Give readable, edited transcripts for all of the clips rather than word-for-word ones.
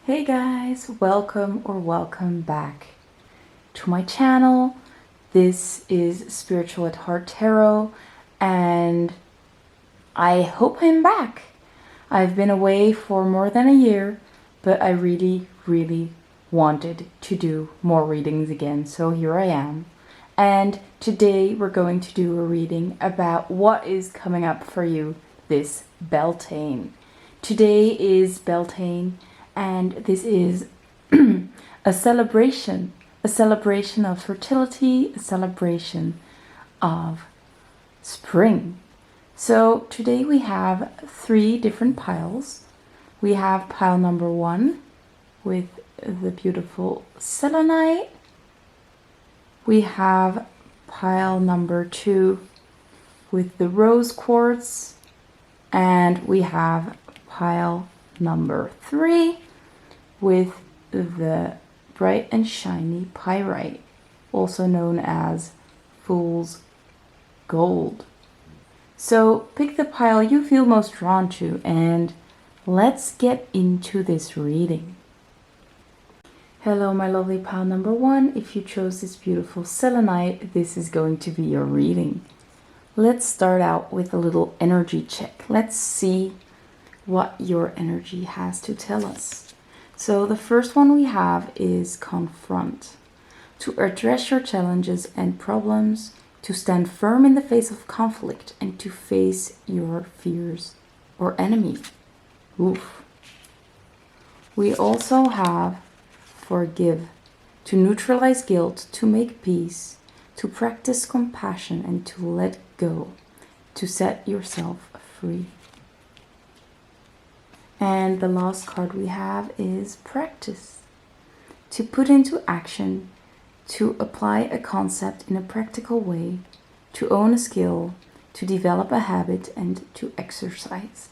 Hey guys, welcome back to my channel. This is Spiritual at Heart Tarot and I hope I'm back. I've been away for more than a year, but I really wanted to do more readings again, so here I am. And today we're going to do a reading about what is coming up for you this Beltane. Today is Beltane, and this is a celebration of fertility, a celebration of spring. So today we have 3 different piles. We have pile number 1 with the beautiful Selenite. We have pile number 2 with the rose quartz, and we have pile number 3 with the bright and shiny Pyrite, also known as Fool's Gold. So pick the pile you feel most drawn to and let's get into this reading. Hello my lovely pile number 1. If you chose this beautiful Selenite, this is going to be your reading. Let's start out with a little energy check. Let's see what your energy has to tell us. So the first one we have is confront. To address your challenges and problems, to stand firm in the face of conflict, and to face your fears or enemy. Oof. We also have forgive, to neutralize guilt, to make peace, to practice compassion, and to let go, to set yourself free. And the last card we have is practice, to put into action, to apply a concept in a practical way, to own a skill, to develop a habit, and to exercise.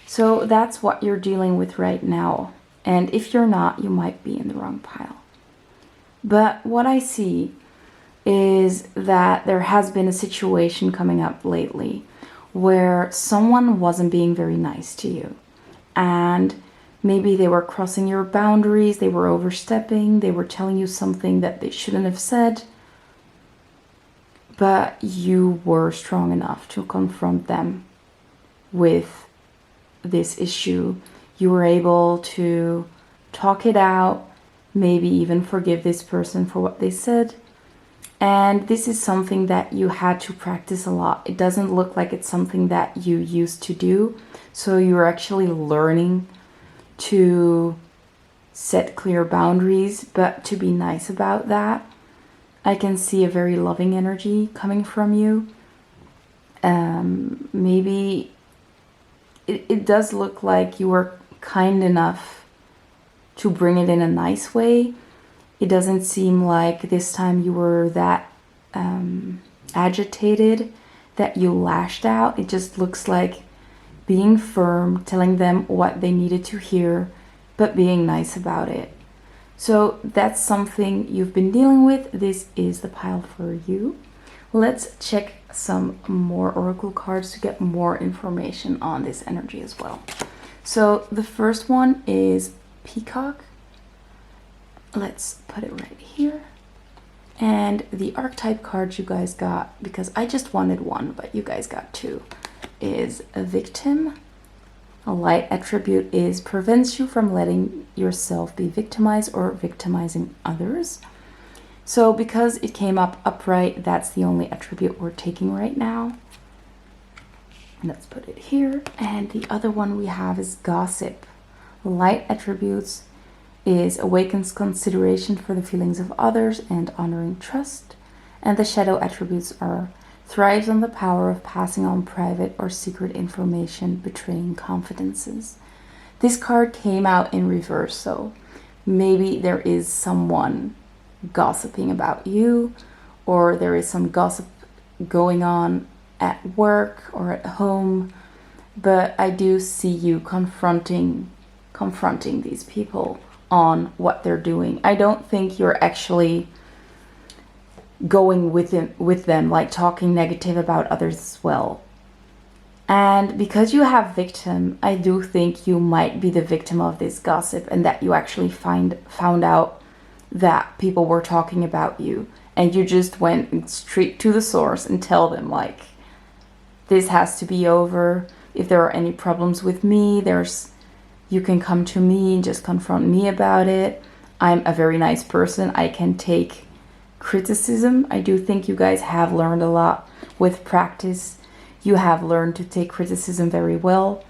So that's what you're dealing with right now. And if you're not, you might be in the wrong pile. But what I see is that there has been a situation coming up lately where someone wasn't being very nice to you. And maybe they were crossing your boundaries, they were overstepping, they were telling you something that they shouldn't have said. But you were strong enough to confront them with this issue. You were able to talk it out, maybe even forgive this person for what they said. And this is something that you had to practice a lot. It doesn't look like it's something that you used to do. So you're actually learning to set clear boundaries, but to be nice about that. I can see a very loving energy coming from you. Maybe it does look like you were kind enough to bring it in a nice way. It doesn't seem like this time you were that agitated that you lashed out. It just looks like being firm, telling them what they needed to hear, but being nice about it. So that's something you've been dealing with. This is the pile for you. Let's check some more oracle cards to get more information on this energy as well. So the first one is Peacock. Let's put it right here. And the archetype card you guys got, because I just wanted one, but you guys got 2, is a victim. A light attribute is prevents you from letting yourself be victimized or victimizing others. So because it came up upright, that's the only attribute we're taking right now. Let's put it here. And the other one we have is gossip. Light attributes is awakens consideration for the feelings of others and honoring trust. And the shadow attributes are thrives on the power of passing on private or secret information, betraying confidences. This card came out in reverse, so maybe there is someone gossiping about you, or there is some gossip going on at work or at home, but I do see you confronting these people on what they're doing. I don't think you're actually going with them, like talking negative about others as well. And because you have victim, I do think you might be the victim of this gossip, and that you actually found out that people were talking about you, and you just went straight to the source and tell them, like, this has to be over. If there are any problems with me, you can come to me and just confront me about it. I'm a very nice person. I can take criticism. I do think you guys have learned a lot with practice. You have learned to take criticism very well.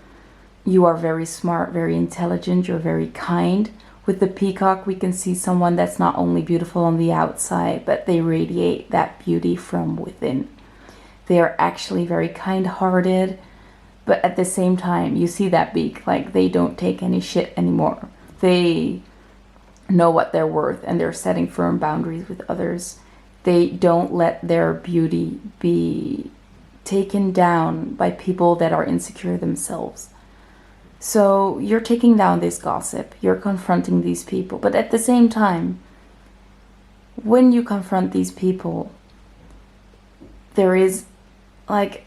You are very smart, very intelligent. You're very kind. With the peacock, we can see someone that's not only beautiful on the outside, but they radiate that beauty from within. They are actually very kind-hearted, but at the same time, you see that beak, like they don't take any shit anymore. They know what they're worth, and they're setting firm boundaries with others. They don't let their beauty be taken down by people that are insecure themselves. So you're taking down this gossip, you're confronting these people, but at the same time, when you confront these people, there is like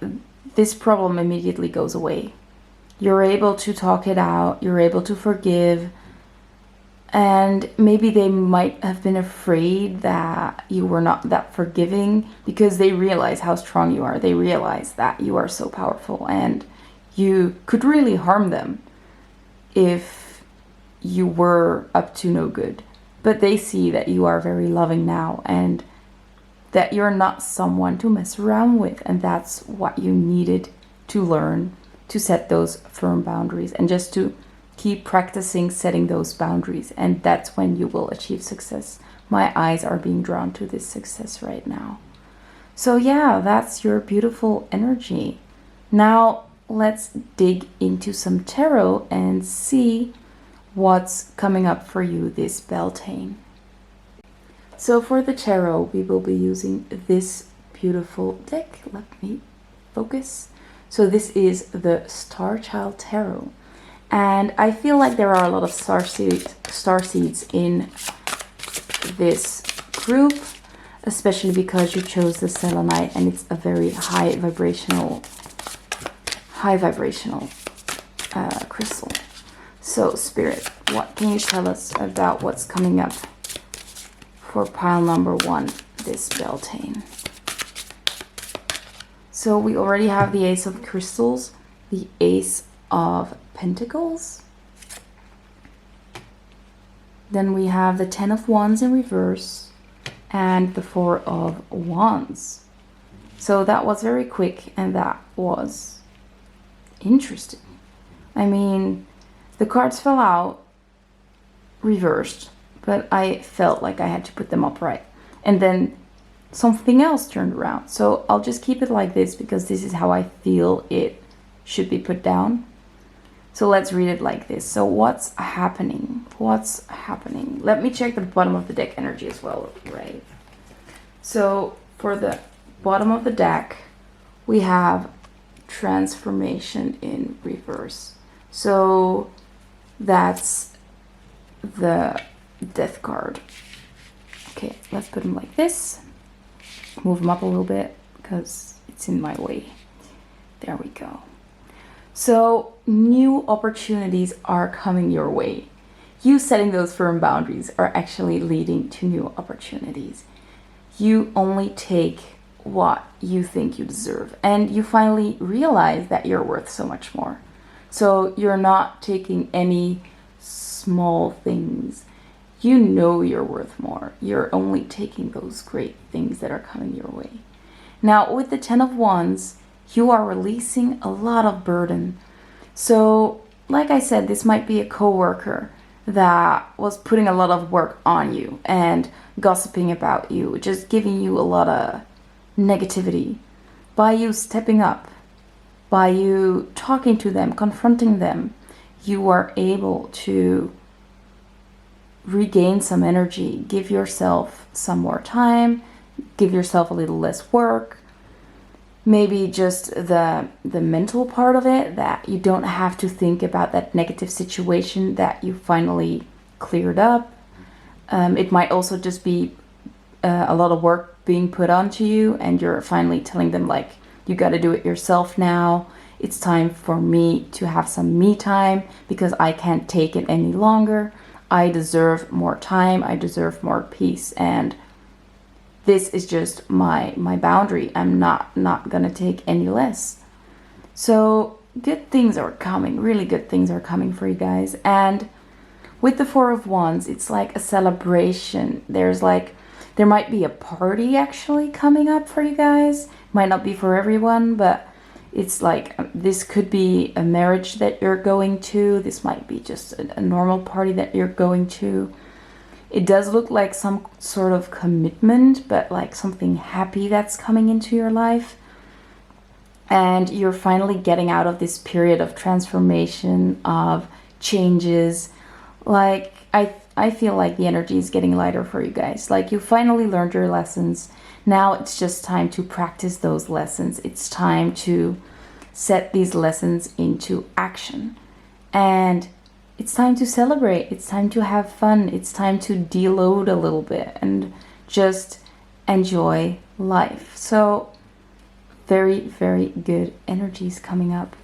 this problem immediately goes away. You're able to talk it out, you're able to forgive, and maybe they might have been afraid that you were not that forgiving because they realize how strong you are. They realize that you are so powerful and you could really harm them if you were up to no good. But they see that you are very loving now and that you're not someone to mess around with. And that's what you needed to learn, to set those firm boundaries and just to keep practicing setting those boundaries. And that's when you will achieve success. My eyes are being drawn to this success right now. So yeah, that's your beautiful energy. Now let's dig into some tarot and see what's coming up for you this Beltane. So for the tarot, we will be using this beautiful deck. Let me focus. So this is the Starchild Tarot. And I feel like there are a lot of star seeds in this group, especially because you chose the Selenite and it's a very high vibrational crystal. So Spirit, what can you tell us about what's coming up for pile number 1, this Beltane? So we already have the Ace of Crystals, the Ace of Pentacles. Then we have the 10 of Wands in reverse and the 4 of Wands. So that was very quick and that was interesting. I mean, the cards fell out reversed, but I felt like I had to put them upright. And then something else turned around. So I'll just keep it like this because this is how I feel it should be put down. So let's read it like this. So what's happening? What's happening? Let me check the bottom of the deck energy as well, right? So for the bottom of the deck, we have transformation in reverse. So that's the death card. Okay, let's put them like this. Move them up a little bit because it's in my way. There we go. So new opportunities are coming your way. You setting those firm boundaries are actually leading to new opportunities. You only take what you think you deserve, and you finally realize that you're worth so much more. So you're not taking any small things. You know you're worth more. You're only taking those great things that are coming your way. Now with the 10 of Wands, you are releasing a lot of burden. So like I said, this might be a coworker that was putting a lot of work on you and gossiping about you, just giving you a lot of negativity. By you stepping up, by you talking to them, confronting them, you are able to regain some energy, give yourself some more time, give yourself a little less work. Maybe just the mental part of it, that you don't have to think about that negative situation that you finally cleared up. It might also just be a lot of work being put onto you and you're finally telling them like, you got to do it yourself now. It's time for me to have some me time because I can't take it any longer. I deserve more time. I deserve more peace. And this is just my boundary. I'm not gonna take any less. So good things are coming. Really good things are coming for you guys. And with the Four of Wands, it's like a celebration. There might be a party actually coming up for you guys. Might not be for everyone, but it's like this could be a marriage that you're going to. This might be just a normal party that you're going to. It does look like some sort of commitment, but like something happy that's coming into your life. And you're finally getting out of this period of transformation, of changes. Like, I feel like the energy is getting lighter for you guys. Like, you finally learned your lessons. Now it's just time to practice those lessons. It's time to set these lessons into action. And it's time to celebrate. It's time to have fun. It's time to deload a little bit and just enjoy life. So very, very good energies coming up.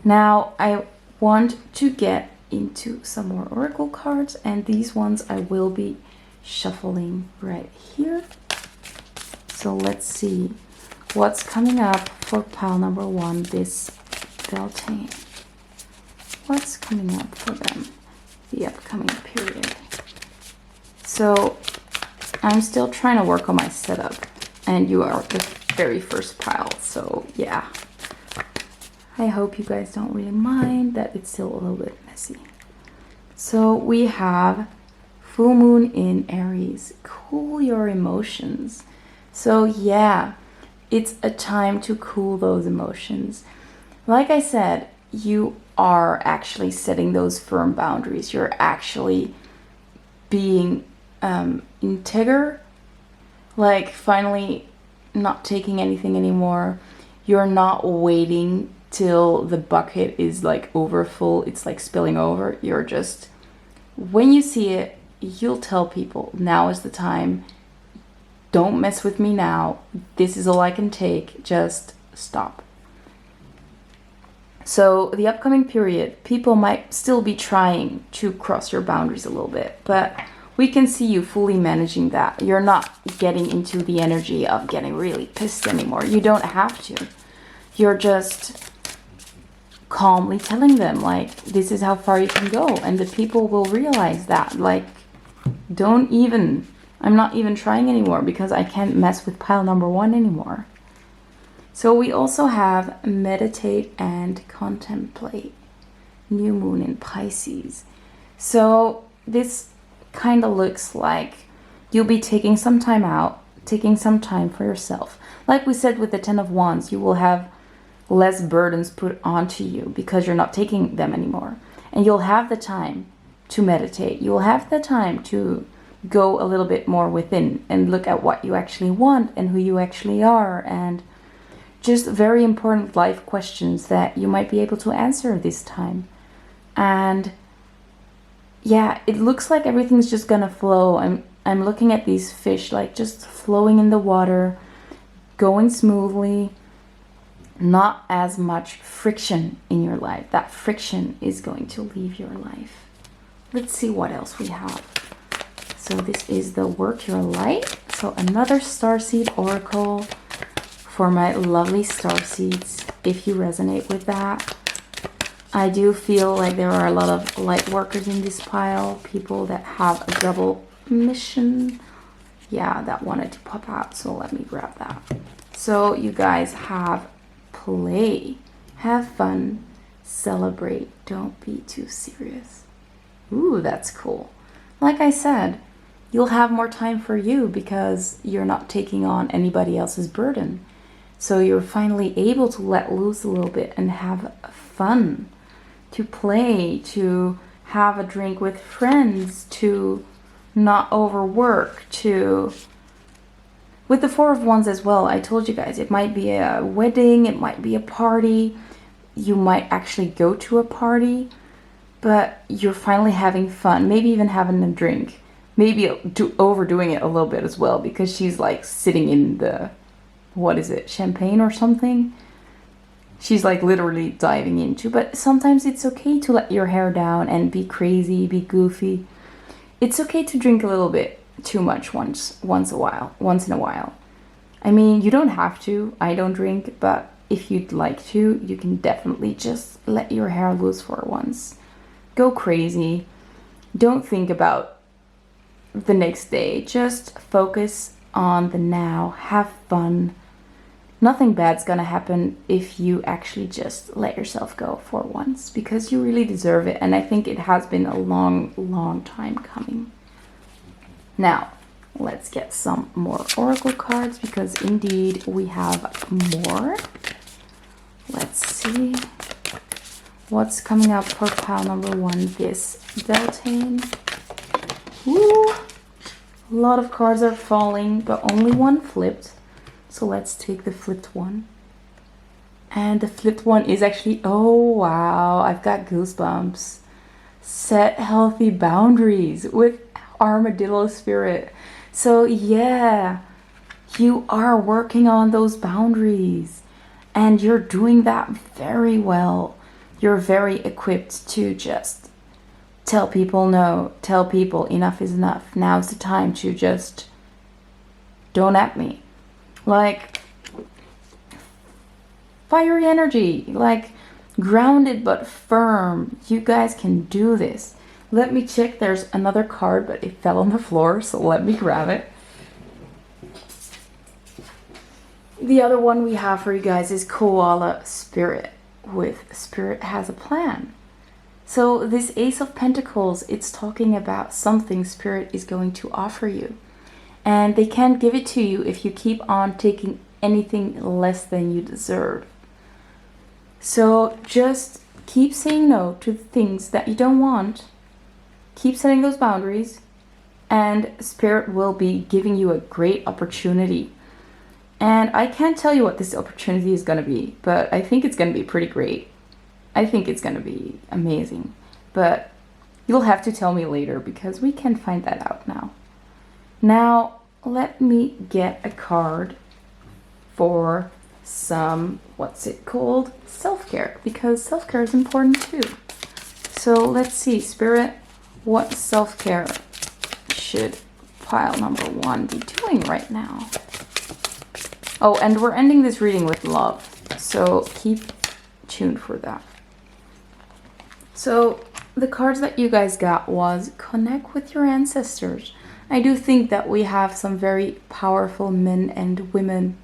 Now I want to get into some more oracle cards, and these ones I will be shuffling right here. So let's see what's coming up for pile number 1, this Beltane. What's coming up for them the upcoming period? So I'm still trying to work on my setup, and you are the very first pile, so yeah. I hope you guys don't really mind that it's still a little bit messy. So we have full moon in Aries. Cool your emotions. So yeah, it's a time to cool those emotions. Like I said, you are actually setting those firm boundaries. You're actually being integer, like finally not taking anything anymore. You're not waiting till the bucket is like over full, it's like spilling over. You're just, when you see it, you'll tell people, now is the time. Don't mess with me now. This is all I can take. Just stop. So the upcoming period, people might still be trying to cross your boundaries a little bit, but we can see you fully managing that. You're not getting into the energy of getting really pissed anymore. You don't have to. You're just calmly telling them, like, this is how far you can go. And the people will realize that, like, I'm not even trying anymore because I can't mess with pile number 1 anymore. So we also have meditate and contemplate. New moon in Pisces. So this kind of looks like you'll be taking some time out, taking some time for yourself. Like we said with the 10 of Wands, you will have less burdens put onto you because you're not taking them anymore. And you'll have the time to meditate. You'll have the time to go a little bit more within and look at what you actually want and who you actually are, and just very important life questions that you might be able to answer this time. And yeah, it looks like everything's just gonna flow. I'm looking at these fish like just flowing in the water, going smoothly, not as much friction in your life. That friction is going to leave your life. Let's see what else we have. So this is the Work Your Light. So another starseed oracle for my lovely starseeds. If you resonate with that, I do feel like there are a lot of light workers in this pile, people that have a double mission. Yeah, that wanted to pop out, so let me grab that. So you guys have play, have fun, celebrate, don't be too serious. Ooh, that's cool. Like I said, you'll have more time for you because you're not taking on anybody else's burden. So you're finally able to let loose a little bit and have fun, to play, to have a drink with friends, to not overwork, to... With the Four of Wands as well, I told you guys, it might be a wedding, it might be a party, you might actually go to a party, but you're finally having fun, maybe even having a drink, maybe overdoing it a little bit as well, because she's like sitting in the, what is it, champagne or something? she's like literally diving into. But sometimes it's okay to let your hair down and be crazy, be goofy. It's okay to drink a little bit too much once in a while. I mean, you don't have to. I don't drink, but if you'd like to, you can definitely just let your hair loose for once. Go crazy. Don't think about the next day. Just focus on the now. Have fun. Nothing bad's gonna happen if you actually just let yourself go for once, because you really deserve it. And I think it has been a long, long time coming. Now, let's get some more oracle cards, because indeed we have more. Let's see what's coming up for pile number 1 this Beltane. Woo! A lot of cards are falling, but only one flipped. So let's take the flipped one. And the flipped one is actually, oh wow, I've got goosebumps. Set healthy boundaries with Armadillo Spirit. So yeah, you are working on those boundaries and you're doing that very well. You're very equipped to just tell people no, tell people enough is enough. Now's the time to just don't at me. Like fiery energy, like grounded but firm. You guys can do this. Let me check. There's another card, but it fell on the floor, so let me grab it. The other one we have for you guys is Koala Spirit, with Spirit has a plan. So this Ace of Pentacles, it's talking about something Spirit is going to offer you. And they can't give it to you if you keep on taking anything less than you deserve. So just keep saying no to the things that you don't want. Keep setting those boundaries. And Spirit will be giving you a great opportunity. And I can't tell you what this opportunity is going to be, but I think it's going to be pretty great. I think it's going to be amazing. But you'll have to tell me later, because we can find that out now. Now, let me get a card for some, what's it called? Self-care, because self-care is important too. So let's see, Spirit, what self-care should pile number 1 be doing right now? Oh, and we're ending this reading with love, so keep tuned for that. So the cards that you guys got was connect with your ancestors. I do think that we have some very powerful men and women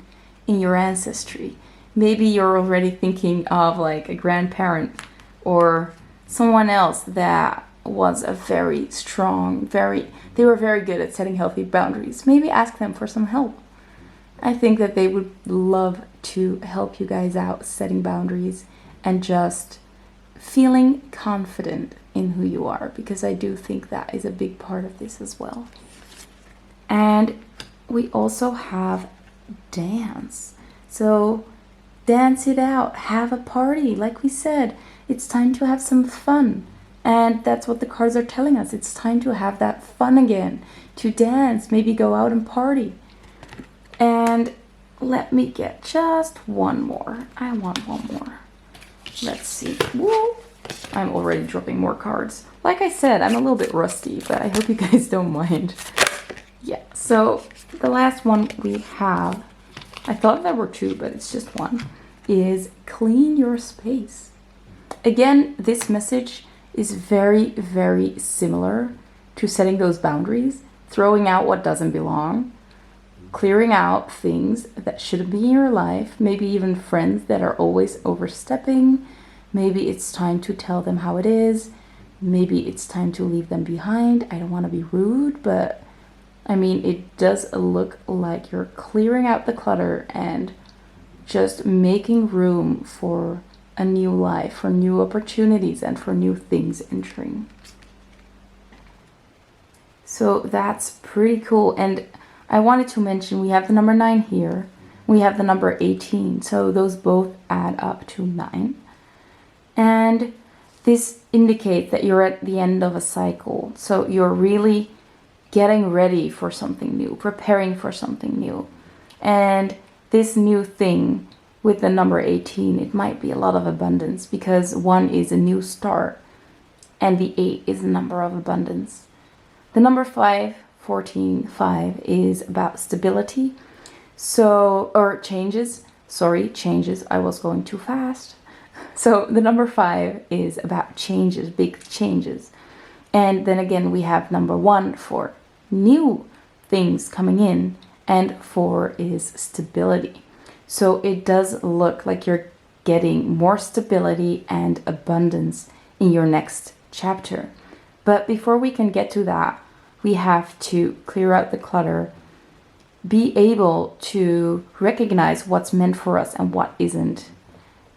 in your ancestry. Maybe you're already thinking of like a grandparent or someone else that was a very strong, they were very good at setting healthy boundaries. Maybe ask them for some help. I think that they would love to help you guys out setting boundaries and just feeling confident in who you are, because I do think that is a big part of this as well. And we also have dance. So dance it out, have a party. Like we said, it's time to have some fun. And that's what the cards are telling us. It's time to have that fun again, to dance, maybe go out and party. And let me get just one more. I want one more. Let's see. Woo! I'm already dropping more cards. Like I said, I'm a little bit rusty, but I hope you guys don't mind. Yeah, so the last one we have, I thought there were 2, but it's just 1, is clean your space. Again, this message is very, very similar to setting those boundaries, throwing out what doesn't belong, clearing out things that shouldn't be in your life, maybe even friends that are always overstepping. Maybe it's time to tell them how it is. Maybe it's time to leave them behind. I don't want to be rude, but I mean, it does look like you're clearing out the clutter and just making room for a new life, for new opportunities, and for new things entering. So that's pretty cool. And I wanted to mention we have the number 9 here. We have the number 18. So those both add up to 9. And this indicates that you're at the end of a cycle. So you're really getting ready for something new, preparing for something new. And this new thing with the number 18, it might be a lot of abundance because 1 is a new start and the 8 is the number of abundance. The number 5, 14, 5 is about stability. So, or changes. Sorry, changes. I was going too fast. So the number 5 is about changes, big changes. And then again, we have number 1 for new things coming in, and 4 is stability. So it does look like you're getting more stability and abundance in your next chapter. But before we can get to that, we have to clear out the clutter, be able to recognize what's meant for us and what isn't,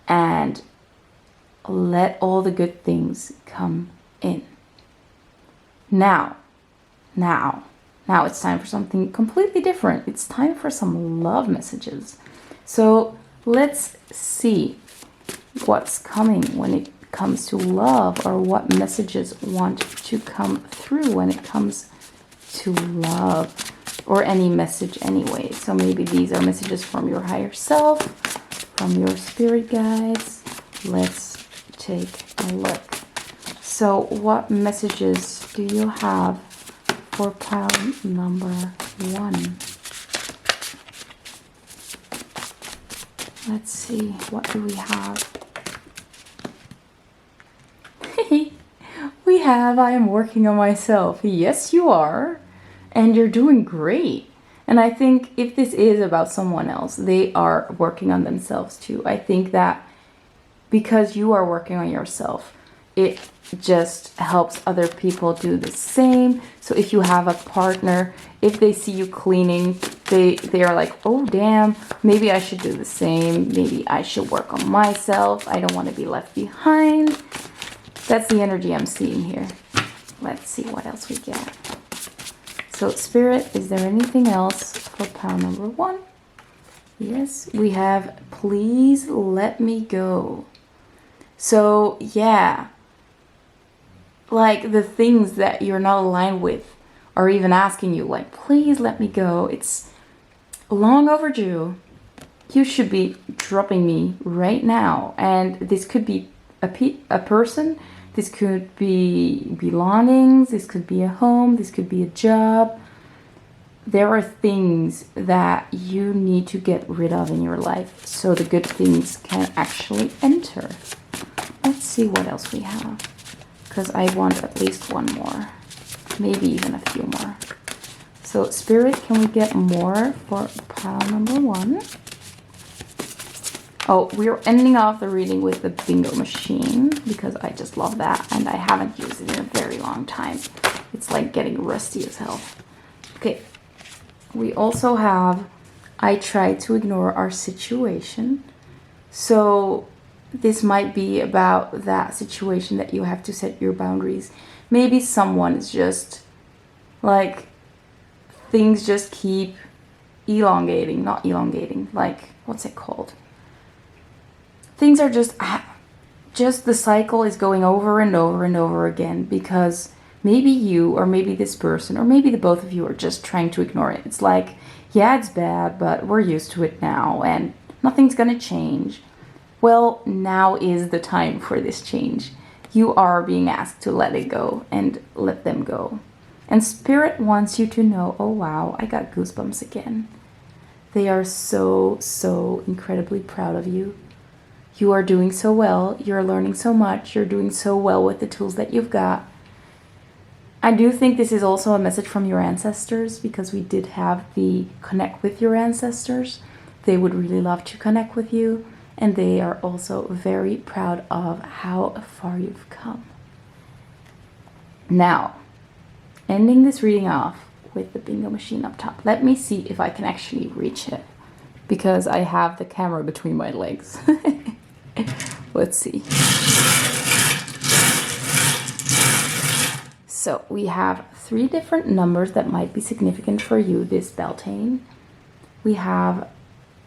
and let all the good things come in. Now it's time for something completely different. It's time for some love messages. So let's see what's coming when it comes to love, or what messages want to come through when it comes to love, or any message anyway. So maybe these are messages from your higher self, from your spirit guides. Let's take a look. So what messages do you have for pile number 1? Let's see, what do we have? We have, I am working on myself. Yes, you are. And you're doing great. And I think if this is about someone else, they are working on themselves too. I think that because you are working on yourself, it just helps other people do the same. So if you have a partner, if they see you cleaning, they are like, oh damn, maybe I should do the same. Maybe I should work on myself. I don't want to be left behind. That's the energy I'm seeing here. Let's see what else we get. So Spirit, is there anything else for pile number 1? Yes, we have please let me go. So yeah, like the things that you're not aligned with are even asking you, like, please let me go. It's long overdue. You should be dropping me right now. And this could be a person. This could be belongings. This could be a home. This could be a job. There are things that you need to get rid of in your life so the good things can actually enter. Let's see what else we have, because I want at least one more, maybe even a few more. So Spirit, can we get more for pile number 1? Oh, we're ending off the reading with the bingo machine because I just love that, and I haven't used it in a very long time. It's like getting rusty as hell. Okay, we also have I try to ignore our situation. So this might be about that situation that you have to set your boundaries. Maybe someone is just like, things just keep elongating, not elongating, like, what's it called? Things are just the cycle is going over and over and over again because maybe you, or maybe this person, or maybe the both of you are just trying to ignore it. It's like, yeah, it's bad, but we're used to it now and nothing's gonna change. Well, now is the time for this change. You are being asked to let it go and let them go. And Spirit wants you to know, oh wow, I got goosebumps again. They are so, so incredibly proud of you. You are doing so well. You're learning so much. You're doing so well with the tools that you've got. I do think this is also a message from your ancestors, because we did have the connect with your ancestors. They would really love to connect with you, and they are also very proud of how far you've come. Now, ending this reading off with the bingo machine up top. Let me see if I can actually reach it, because I have the camera between my legs. Let's see. So we have 3 different numbers that might be significant for you, this Beltane. We have,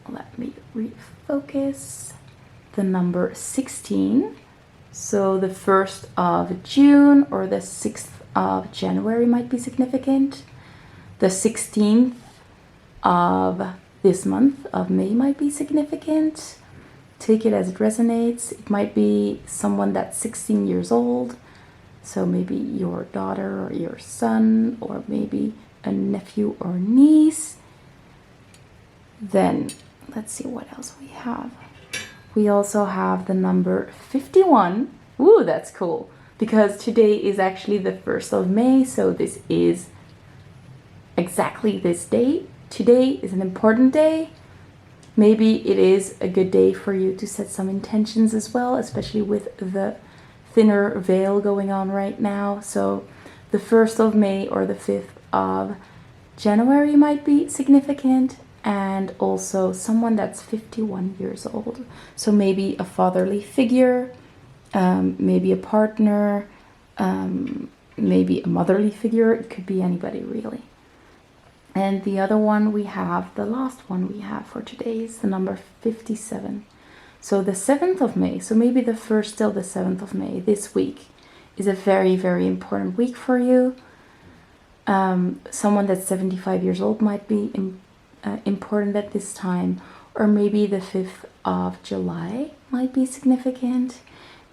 let me refocus, the number 16. So the 1st of June or the 6th of January might be significant. The 16th of this month of May might be significant. take it as it resonates. It might be someone that's 16 years old, so maybe your daughter or your son, or maybe a nephew or niece. Then let's see what else we have. We also have the number 51. Ooh, that's cool, because today is actually the 1st of May, so this is exactly this date. Today is an important day. Maybe it is a good day for you to set some intentions as well, especially with the thinner veil going on right now. So the 1st of May or the 5th of January might be significant, and also someone that's 51 years old. So maybe a fatherly figure, maybe a partner, maybe a motherly figure. It could be anybody really. And the other one we have, the last one we have for today, is the number 57. So the 7th of May, so maybe the 1st till the 7th of May, this week, is a very, very important week for you. Someone that's 75 years old might be important at this time, or maybe the 5th of July might be significant.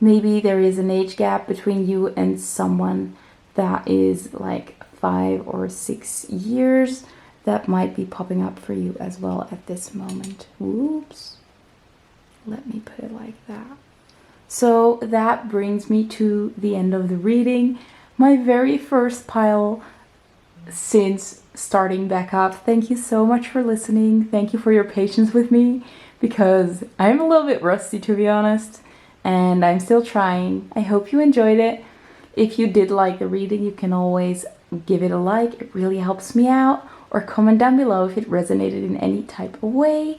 Maybe there is an age gap between you and someone that is like 5 or 6 years. That might be popping up for you as well at this moment. Oops. Let me put it like that. So that brings me to the end of the reading. My very first pile since starting back up. Thank you so much for listening. Thank you for your patience with me, because I'm a little bit rusty, to be honest, and I'm still trying. I hope you enjoyed it. If you did like the reading, you can always give it a like. It really helps me out. Or comment down below if it resonated in any type of way.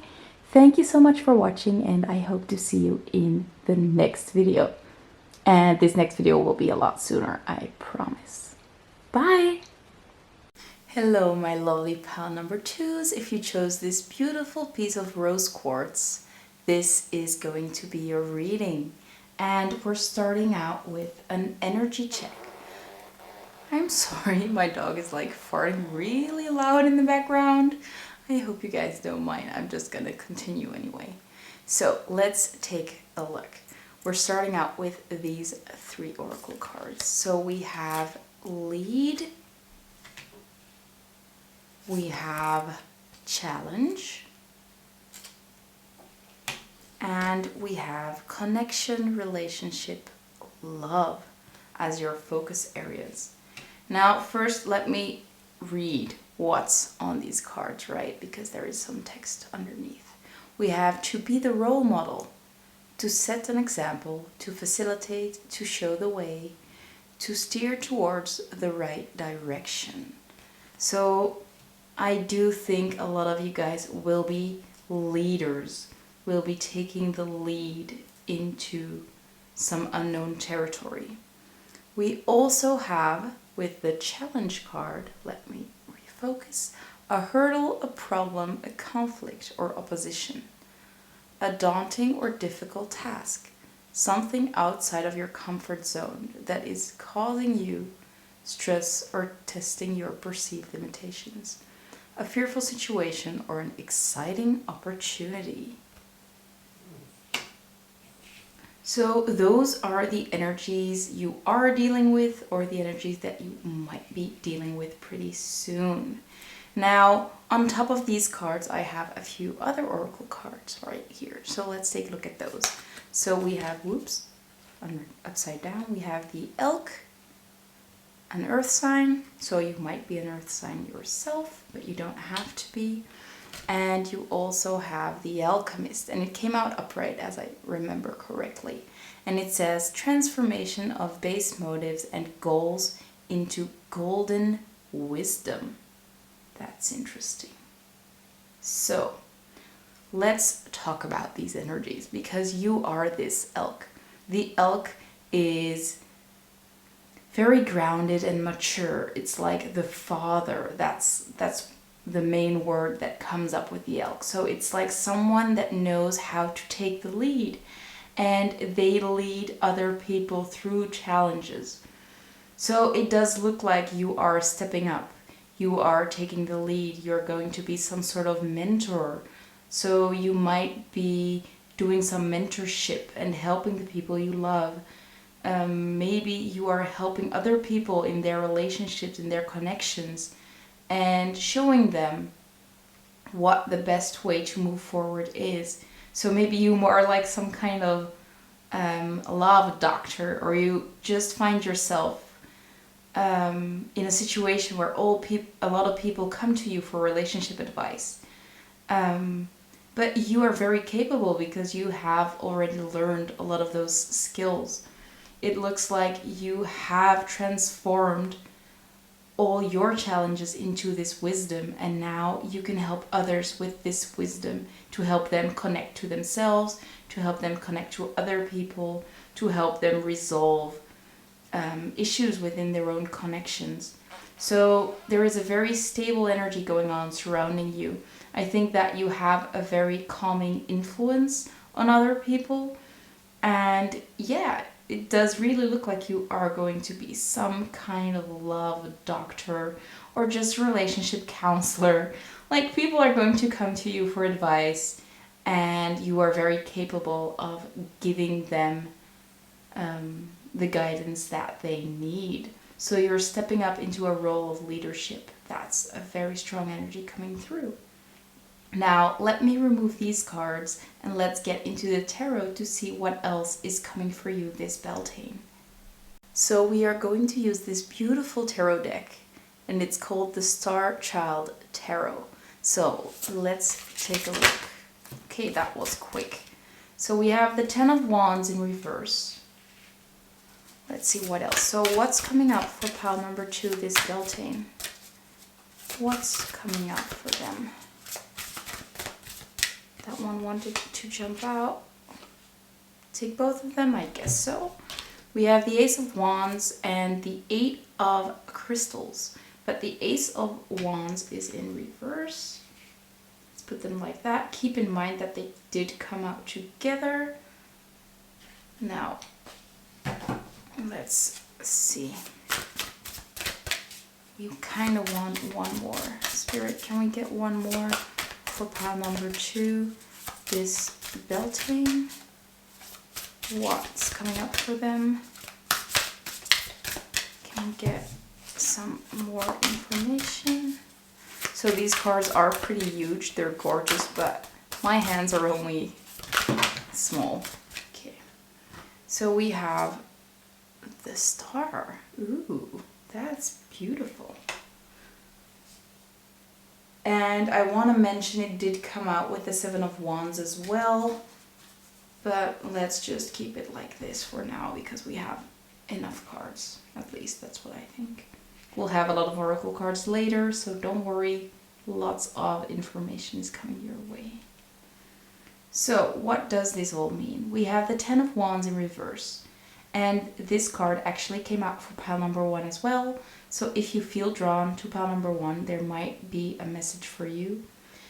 Thank you so much for watching, and I hope to see you in the next video. And this next video will be a lot sooner, I promise. Bye! Hello, my lovely pile number 2s. If you chose this beautiful piece of rose quartz, this is going to be your reading. And we're starting out with an energy check. I'm sorry, my dog is like farting really loud in the background. I hope you guys don't mind. I'm just gonna continue anyway. So let's take a look. We're starting out with these 3 oracle cards. So we have lead, we have challenge, and we have connection, relationship, love as your focus areas. Now, first, let me read what's on these cards, right? Because there is some text underneath. We have to be the role model, to set an example, to facilitate, to show the way, to steer towards the right direction. So I do think a lot of you guys will be leaders, will be taking the lead into some unknown territory. We also have, with the challenge card, let me refocus, a hurdle, a problem, a conflict or opposition, a daunting or difficult task, something outside of your comfort zone that is causing you stress or testing your perceived limitations, a fearful situation or an exciting opportunity. So those are the energies you are dealing with, or the energies that you might be dealing with pretty soon. Now, on top of these cards, I have a few other oracle cards right here. So let's take a look at those. So we have, whoops, upside down, we have the elk, an earth sign. So you might be an earth sign yourself, but you don't have to be. And you also have the alchemist, and it came out upright as I remember correctly. And it says transformation of base motives and goals into golden wisdom. That's interesting. So let's talk about these energies, because you are this elk. The elk is very grounded and mature. It's like the father. That's the main word that comes up with the elk. So it's like someone that knows how to take the lead, and they lead other people through challenges. So it does look like you are stepping up. You are taking the lead. You're going to be some sort of mentor. So you might be doing some mentorship and helping the people you love. Maybe you are helping other people in their relationships, in their connections, and showing them what the best way to move forward is. So maybe you are like some kind of love doctor, or you just find yourself in a situation where a lot of people come to you for relationship advice. But you are very capable because you have already learned a lot of those skills. It looks like you have transformed all your challenges into this wisdom, and now you can help others with this wisdom to help them connect to themselves, to help them connect to other people, to help them resolve issues within their own connections. So there is a very stable energy going on surrounding you. I think that you have a very calming influence on other people, and yeah, it does really look like you are going to be some kind of love doctor or just relationship counselor. Like, people are going to come to you for advice, and you are very capable of giving them the guidance that they need. So you're stepping up into a role of leadership. That's a very strong energy coming through. Now, let me remove these cards and let's get into the tarot to see what else is coming for you this Beltane. So we are going to use this beautiful tarot deck, and it's called the Starchild Tarot. So let's take a look. Okay, that was quick. So we have the Ten of Wands in reverse. Let's see what else. So what's coming up for pile number 2 this Beltane? What's coming up for them? That one wanted to jump out. Take both of them, I guess so. We have the Ace of Wands and the Eight of Crystals. But the Ace of Wands is in reverse. Let's put them like that. Keep in mind that they did come out together. Now, let's see. You kind of want one more. Spirit, can we get one more for pile number 2? This Beltane. What's coming up for them? Can we get some more information? So these cards are pretty huge. They're gorgeous, but my hands are only small. Okay. So we have the Star. Ooh, that's beautiful. And I want to mention it did come out with the Seven of Wands as well. But let's just keep it like this for now because we have enough cards. At least that's what I think. We'll have a lot of oracle cards later, so don't worry. Lots of information is coming your way. So what does this all mean? We have the Ten of Wands in reverse. And this card actually came out for pile number 1 as well. So if you feel drawn to pile number 1, there might be a message for you.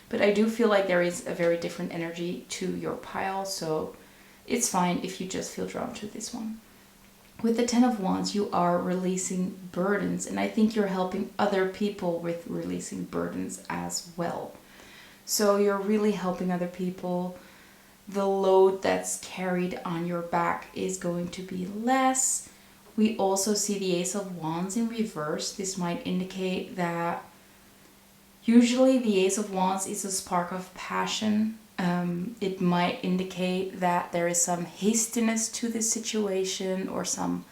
But I do feel like there is a very different energy to your pile, so it's fine if you just feel drawn to this one. With the Ten of Wands, you are releasing burdens, and I think you're helping other people with releasing burdens as well. So you're really helping other people. The load that's carried on your back is going to be less. We also see the Ace of Wands in reverse. This might indicate that usually the Ace of Wands is a spark of passion. It might indicate that there is some hastiness to this situation, or some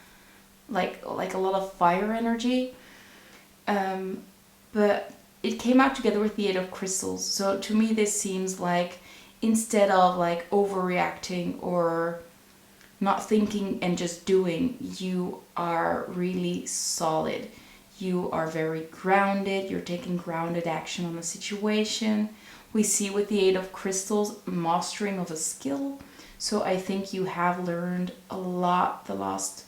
like a lot of fire energy. But it came out together with the Eight of Crystals. So to me this seems like, instead of like overreacting or not thinking and just doing, you are really solid. You are very grounded. You're taking grounded action on the situation. We see with the Eight of Crystals, mastering of a skill. So I think you have learned a lot the last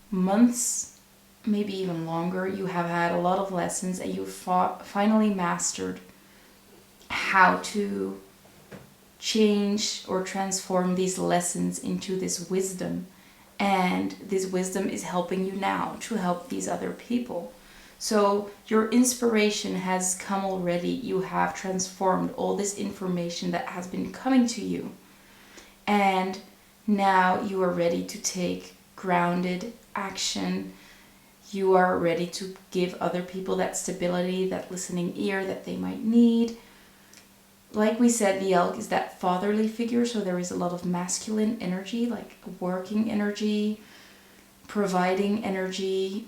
months, maybe even longer. You have had a lot of lessons, and you finally mastered how to change or transform these lessons into this wisdom. And this wisdom is helping you now to help these other people. So your inspiration has come already. You have transformed all this information that has been coming to you. And now you are ready to take grounded action. You are ready to give other people that stability, that listening ear that they might need. Like we said, the elk is that fatherly figure, so there is a lot of masculine energy, like working energy, providing energy.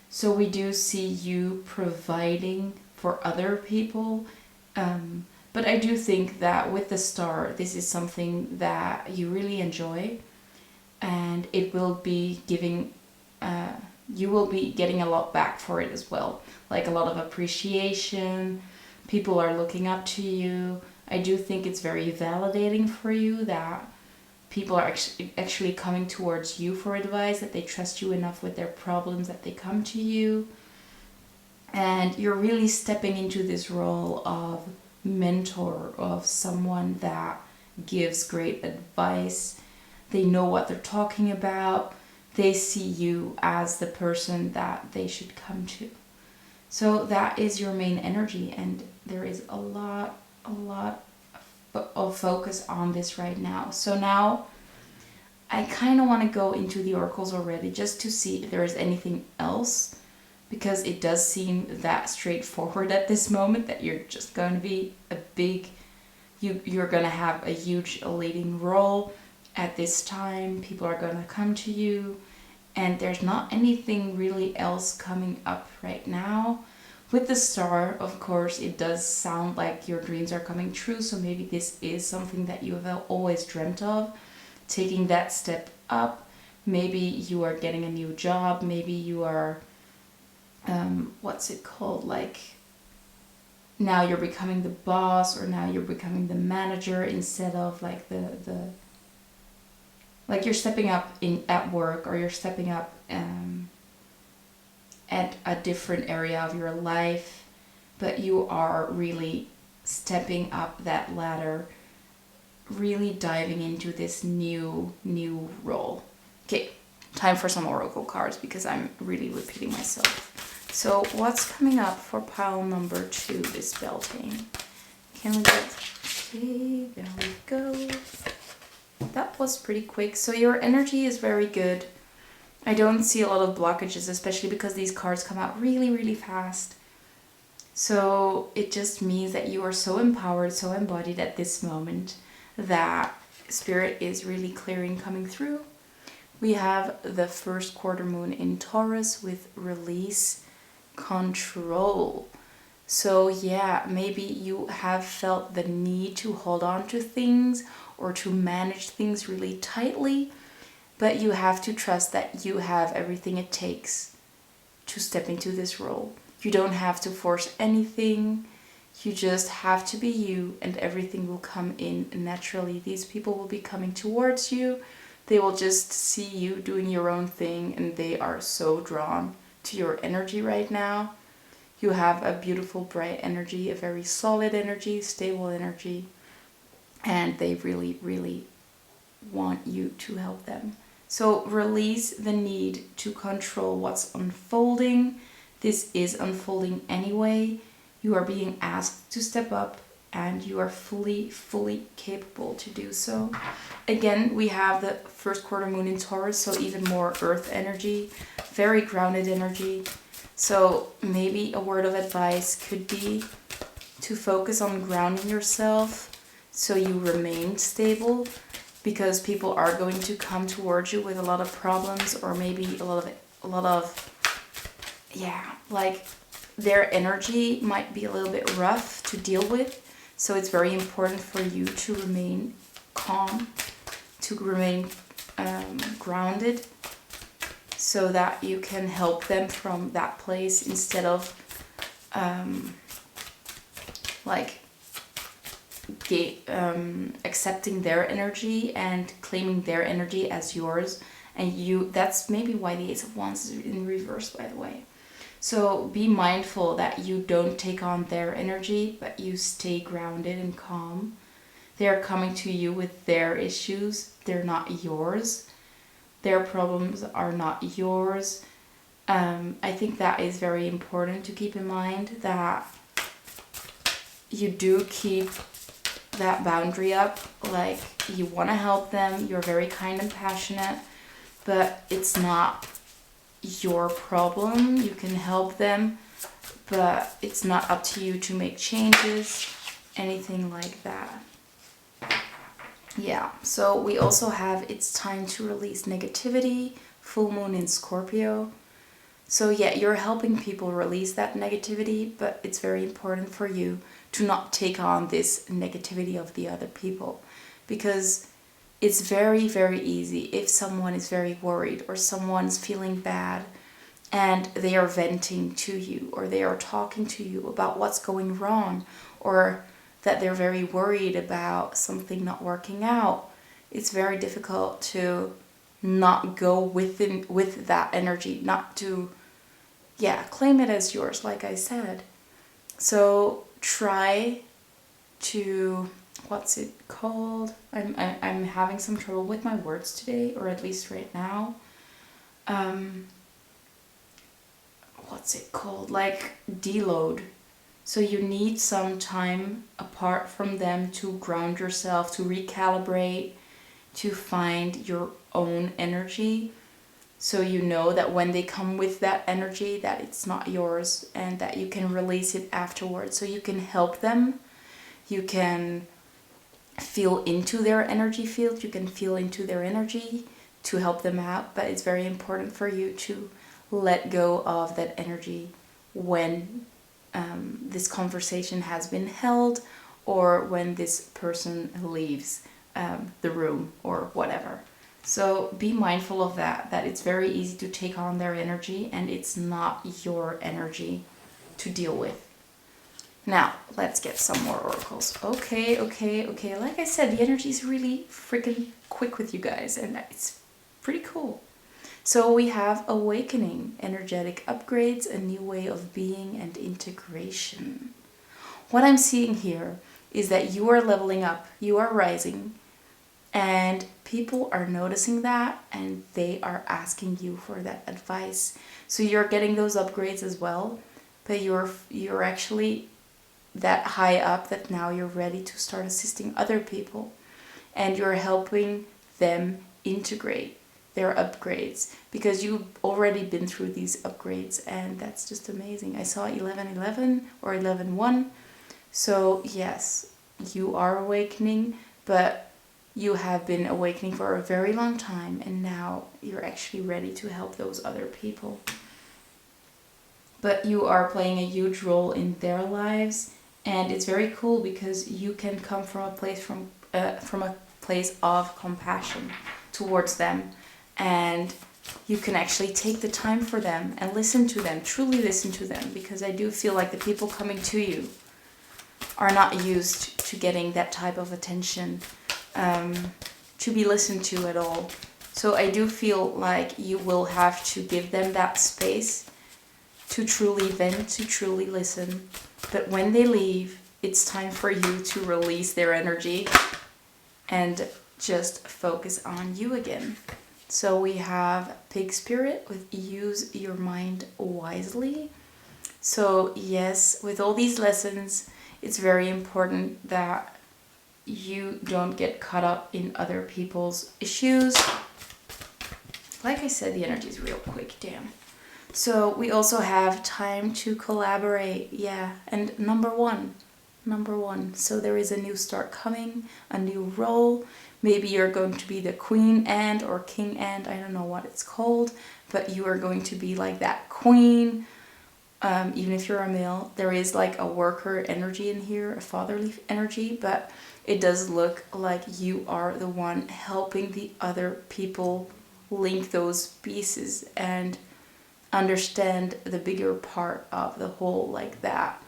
So we do see you providing for other people. But I do think that with the star, this is something that you really enjoy, and it will be giving, you will be getting a lot back for it as well. Like a lot of appreciation. People are looking up to you. I do think it's very validating for you that people are actually coming towards you for advice, that they trust you enough with their problems that they come to you. And you're really stepping into this role of mentor, of someone that gives great advice. They know what they're talking about. They see you as the person that they should come to. So that is your main energy, and there is a lot of focus on this right now. So now I kind of want to go into the oracles already, just to see if there is anything else, because it does seem that straightforward at this moment, that you're just going to be a big, you're going to have a huge leading role at this time. People are going to come to you, and there's not anything really else coming up right now. With the star, of course, it does sound like your dreams are coming true, so maybe this is something that you have always dreamt of, taking that step up. Maybe you are getting a new job, maybe you are, what's it called, like, now you're becoming the boss, or now you're becoming the manager instead of like the like you're stepping up at work, or you're stepping up at a different area of your life, but you are really stepping up that ladder, really diving into this new role. Okay, time for some oracle cards, because I'm really repeating myself. So what's coming up for pile number 2, this Beltane? Can we get, okay, there we go. That was pretty quick. So your energy is very good. I don't see a lot of blockages, especially because these cards come out really fast. So it just means that you are so empowered, so embodied at this moment, that Spirit is really clearing, coming through. We have the first quarter moon in Taurus with release, control. So yeah, maybe you have felt the need to hold on to things or to manage things really tightly, but you have to trust that you have everything it takes to step into this role. You don't have to force anything. You just have to be you, and everything will come in naturally. These people will be coming towards you. They will just see you doing your own thing, and they are so drawn to your energy right now. You have a beautiful, bright energy, a very solid energy, stable energy, and they really want you to help them. So release the need to control what's unfolding. This is unfolding anyway. You are being asked to step up, and you are fully capable to do so. Again, we have the first quarter moon in Taurus, so even more earth energy, very grounded energy. So maybe a word of advice could be to focus on grounding yourself so you remain stable, because people are going to come towards you with a lot of problems, or maybe a lot of yeah, like their energy might be a little bit rough to deal with. So it's very important for you to remain calm, to remain grounded, so that you can help them from that place, instead of accepting their energy and claiming their energy as yours. And that's maybe why the Ace of Wands is in reverse, by the way. So be mindful that you don't take on their energy, but you stay grounded and calm. They are coming to you with their issues. They're not yours. Their problems are not yours. I think that is very important to keep in mind, that you do keep that boundary up, like you want to help them, you're very kind and passionate, but it's not your problem. You can help them, but it's not up to you to make changes, anything like that. Yeah, so we also have it's time to release negativity, full moon in Scorpio. So yeah, you're helping people release that negativity, but it's very important for you to not take on this negativity of the other people, because it's very, very easy if someone is very worried or someone's feeling bad and they are venting to you or they are talking to you about what's going wrong, or that they're very worried about something not working out. It's very difficult to not go with that energy, not to, yeah, claim it as yours, like I said. So try to, what's it called? I'm having some trouble with my words today, or at least right now. What's it called? Like deload. So you need some time apart from them to ground yourself, to recalibrate, to find your own energy. So you know that when they come with that energy, that it's not yours, and that you can release it afterwards. So you can help them. You can feel into their energy field. You can feel into their energy to help them out. But it's very important for you to let go of that energy when this conversation has been held, or when this person leaves the room or whatever. So be mindful of that it's very easy to take on their energy and it's not your energy to deal with. Now, let's get some more oracles. Okay. Like I said, the energy is really freaking quick with you guys, and it's pretty cool. So we have awakening, energetic upgrades, a new way of being, and integration. What I'm seeing here is that you are leveling up, you are rising, and people are noticing that, and they are asking you for that advice. So you're getting those upgrades as well, but you're actually that high up that now you're ready to start assisting other people, and you're helping them integrate their upgrades, because you've already been through these upgrades, and that's just amazing. I saw 1111 or 11:1. So yes, you are awakening, but you have been awakening for a very long time, and now you're actually ready to help those other people. But you are playing a huge role in their lives, and it's very cool because you can come from a place of compassion towards them, and you can actually take the time for them and listen to them, truly listen to them, because I do feel like the people coming to you are not used to getting that type of attention, to be listened to at all. So I do feel like you will have to give them that space to truly vent, to truly listen. But when they leave, it's time for you to release their energy and just focus on you again. So we have Pig Spirit with use your mind wisely. So yes, with all these lessons, it's very important that you don't get caught up in other people's issues. Like I said, the energy is real quick, damn. So we also have time to collaborate, yeah, and number one. So there is a new start coming, a new role. Maybe you're going to be the queen ant or king ant, I don't know what it's called, but you are going to be like that queen. Even if you're a male, there is like a worker energy in here, a fatherly energy, but it does look like you are the one helping the other people link those pieces and understand the bigger part of the whole, like that.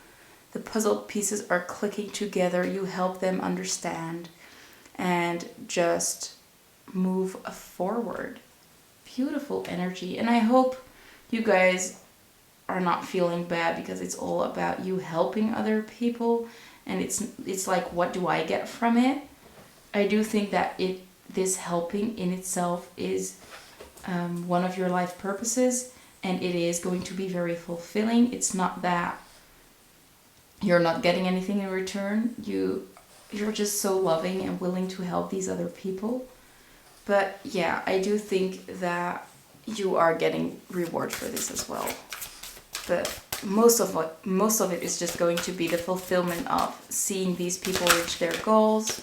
The puzzle pieces are clicking together, you help them understand and just move forward. Beautiful energy. And I hope you guys are not feeling bad, because it's all about you helping other people, and it's like, what do I get from it? I do think that this helping in itself is one of your life purposes, and it is going to be very fulfilling. It's not that you're not getting anything in return. you're just so loving and willing to help these other people. But yeah, I do think that you are getting reward for this as well. But most of it is just going to be the fulfillment of seeing these people reach their goals.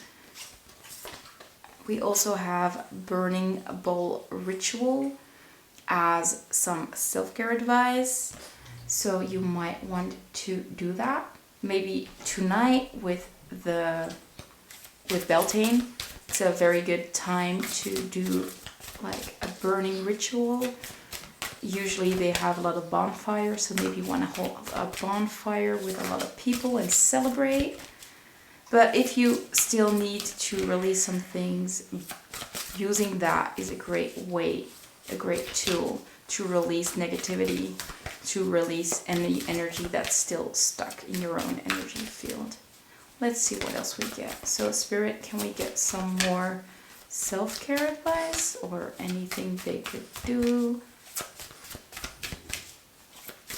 We also have burning a bowl ritual as some self-care advice. So you might want to do that maybe tonight with Beltane. It's a very good time to do like a burning ritual. Usually they have a lot of bonfires, so maybe you want to hold a bonfire with a lot of people and celebrate. But if you still need to release some things, using that is a great way, a great tool to release negativity, to release any energy that's still stuck in your own energy field. Let's see what else we get. So Spirit, can we get some more self-care advice or anything they could do?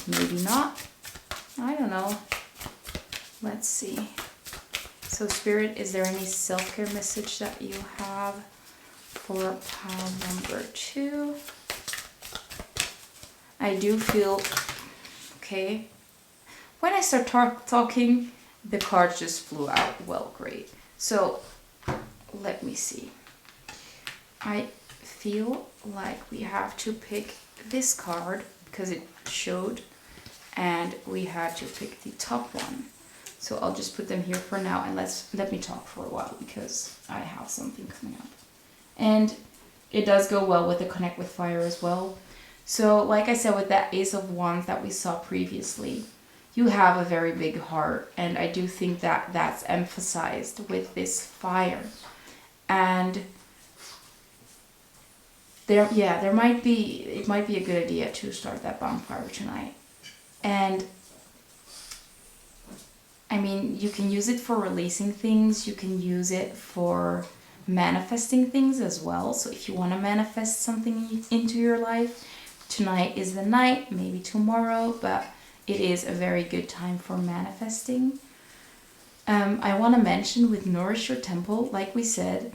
Maybe not. I don't know. Let's see. So Spirit, is there any self-care message that you have for pile number 2? I do feel, okay, when I start talking, the cards just flew out. Well, great. So let me see. I feel like we have to pick this card because it showed, and we had to pick the top one. So I'll just put them here for now, and let me talk for a while because I have something coming up. And it does go well with the Connect with Fire as well. So like I said, with that Ace of Wands that we saw previously, you have a very big heart, and I do think that that's emphasized with this fire. And it might be a good idea to start that bonfire tonight. And I mean, you can use it for releasing things, you can use it for manifesting things as well. So if you want to manifest something into your life, tonight is the night, maybe tomorrow, but it is a very good time for manifesting. I want to mention with Nourish Your Temple, like we said,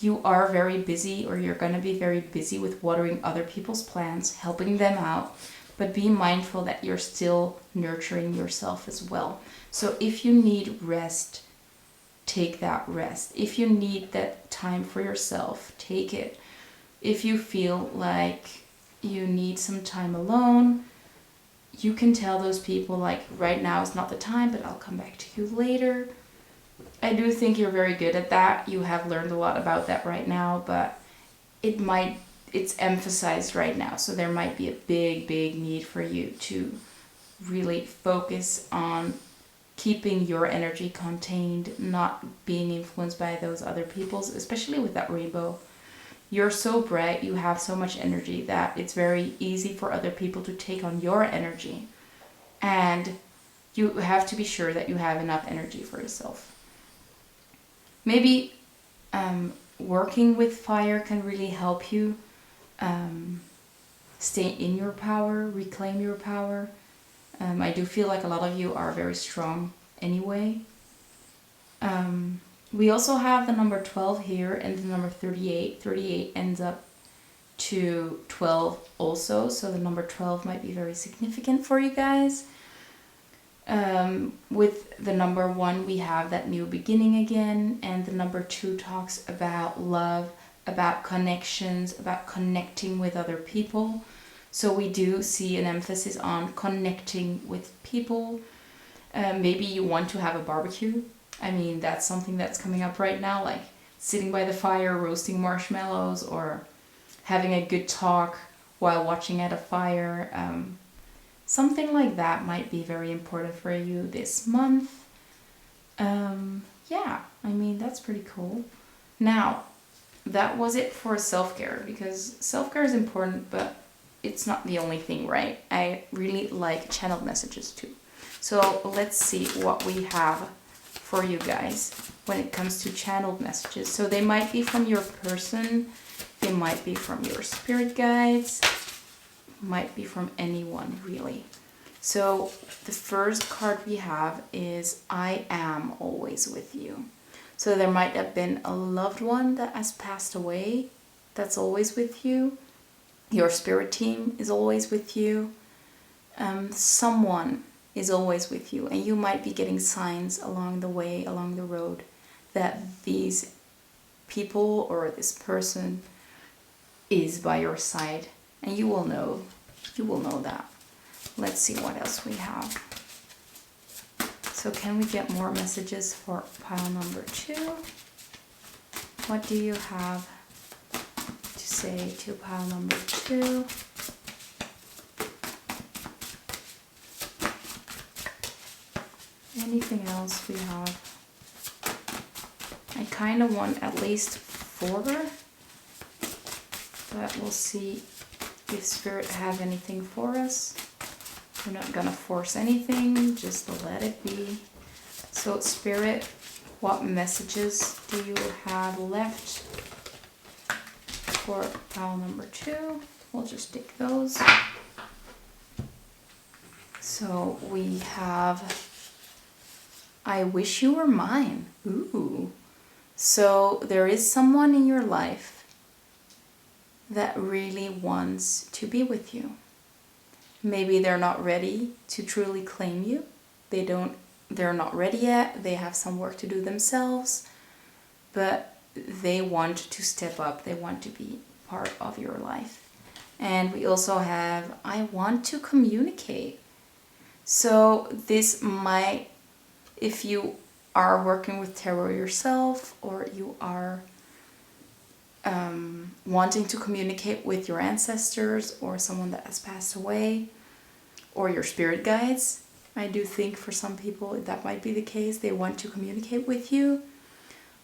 you are very busy, or you're going to be very busy with watering other people's plants, helping them out, but be mindful that you're still nurturing yourself as well. So if you need rest, take that rest. If you need that time for yourself, take it. If you feel like you need some time alone, you can tell those people, like, right now is not the time, but I'll come back to you later. I do think you're very good at that. You have learned a lot about that right now, but it's emphasized right now. So there might be a big need for you to really focus on keeping your energy contained, not being influenced by those other people's, especially with that rainbow. You're so bright, you have so much energy that it's very easy for other people to take on your energy. And you have to be sure that you have enough energy for yourself. Maybe working with fire can really help you stay in your power, reclaim your power. I do feel like a lot of you are very strong anyway. We also have the number 12 here and the number 38. 38 ends up to 12 also, so the number 12 might be very significant for you guys. With the number 1, we have that new beginning again, and the number 2 talks about love, about connections, about connecting with other people. So we do see an emphasis on connecting with people. Maybe you want to have a barbecue. I mean, that's something that's coming up right now, like sitting by the fire, roasting marshmallows, or having a good talk while watching at a fire. Something like that might be very important for you this month. Yeah, I mean, that's pretty cool. Now, that was it for self-care, because self-care is important, but it's not the only thing, right? I really like channeled messages too. So let's see what we have for you guys when it comes to channeled messages. So they might be from your person, they might be from your spirit guides, might be from anyone really. So the first card we have is I am always with you. So there might have been a loved one that has passed away that's always with you. Your spirit team is always with you. Someone is always with you, and you might be getting signs along the way, along the road, that these people or this person is by your side, and you will know that. Let's see what else we have. So can we get more messages for pile number 2? What do you have to say to pile number 2? Anything else we have? I kind of want at least 4, but we'll see if Spirit have anything for us. We're not gonna force anything, just let it be. So Spirit, what messages do you have left for pile number 2? We'll just take those. So we have, I wish you were mine. Ooh. So there is someone in your life that really wants to be with you. Maybe they're not ready to truly claim you. They're not ready yet. They have some work to do themselves, but they want to step up. They want to be part of your life. And we also have, I want to communicate. So this might, if you are working with tarot yourself, or you are wanting to communicate with your ancestors or someone that has passed away, or your spirit guides, I do think for some people that might be the case. They want to communicate with you.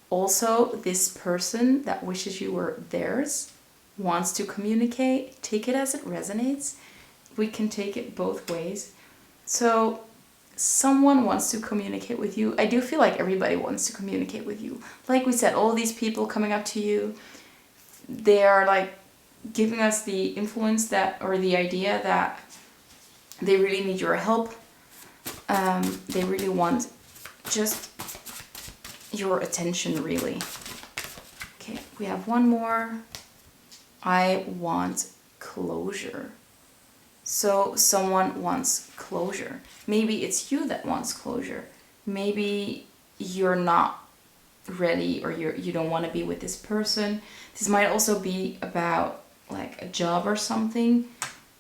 Also, this person that wishes you were theirs wants to communicate. Take it as it resonates. We can take it both ways. So someone wants to communicate with you. I do feel like everybody wants to communicate with you. Like we said, all these people coming up to you, they are like giving us the influence that, or the idea that they really need your help. They really want just your attention, really. Okay, we have one more. I want closure. So someone wants closure. Maybe it's you that wants closure. Maybe you're not ready, or you don't want to be with this person. This might also be about like a job or something,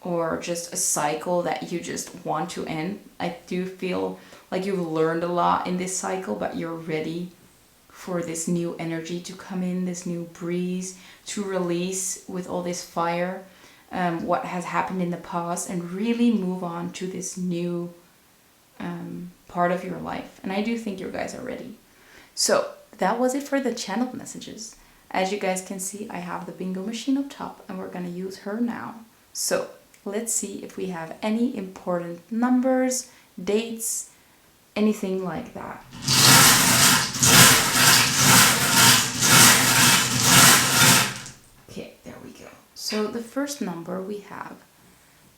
or just a cycle that you just want to end. I do feel like you've learned a lot in this cycle, but you're ready for this new energy to come in, this new breeze to release with all this fire, what has happened in the past, and really move on to this new part of your life. And I do think you guys are ready. So that was it for the channeled messages. As you guys can see, I have the bingo machine up top, and we're going to use her now. So let's see if we have any important numbers, dates, anything like that. Okay, there we go. So the first number we have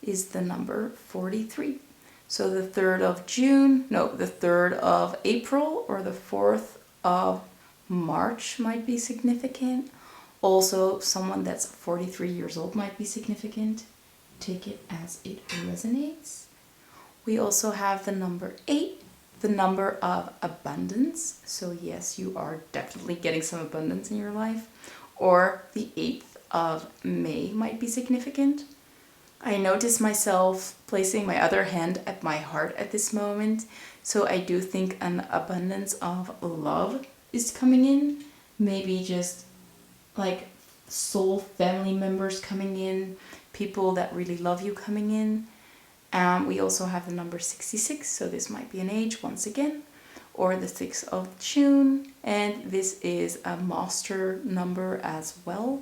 is the number 43. So the 3rd of June, no, the 3rd of April or the 4th of March might be significant. Also, someone that's 43 years old might be significant. Take it as it resonates. We also have the number 8, the number of abundance. So yes, you are definitely getting some abundance in your life. Or the 8th of May might be significant. I notice myself placing my other hand at my heart at this moment. So I do think an abundance of love is coming in. Maybe just like soul family members coming in, people that really love you coming in. We also have the number 66, so this might be an age once again, or the 6th of June, and this is a master number as well.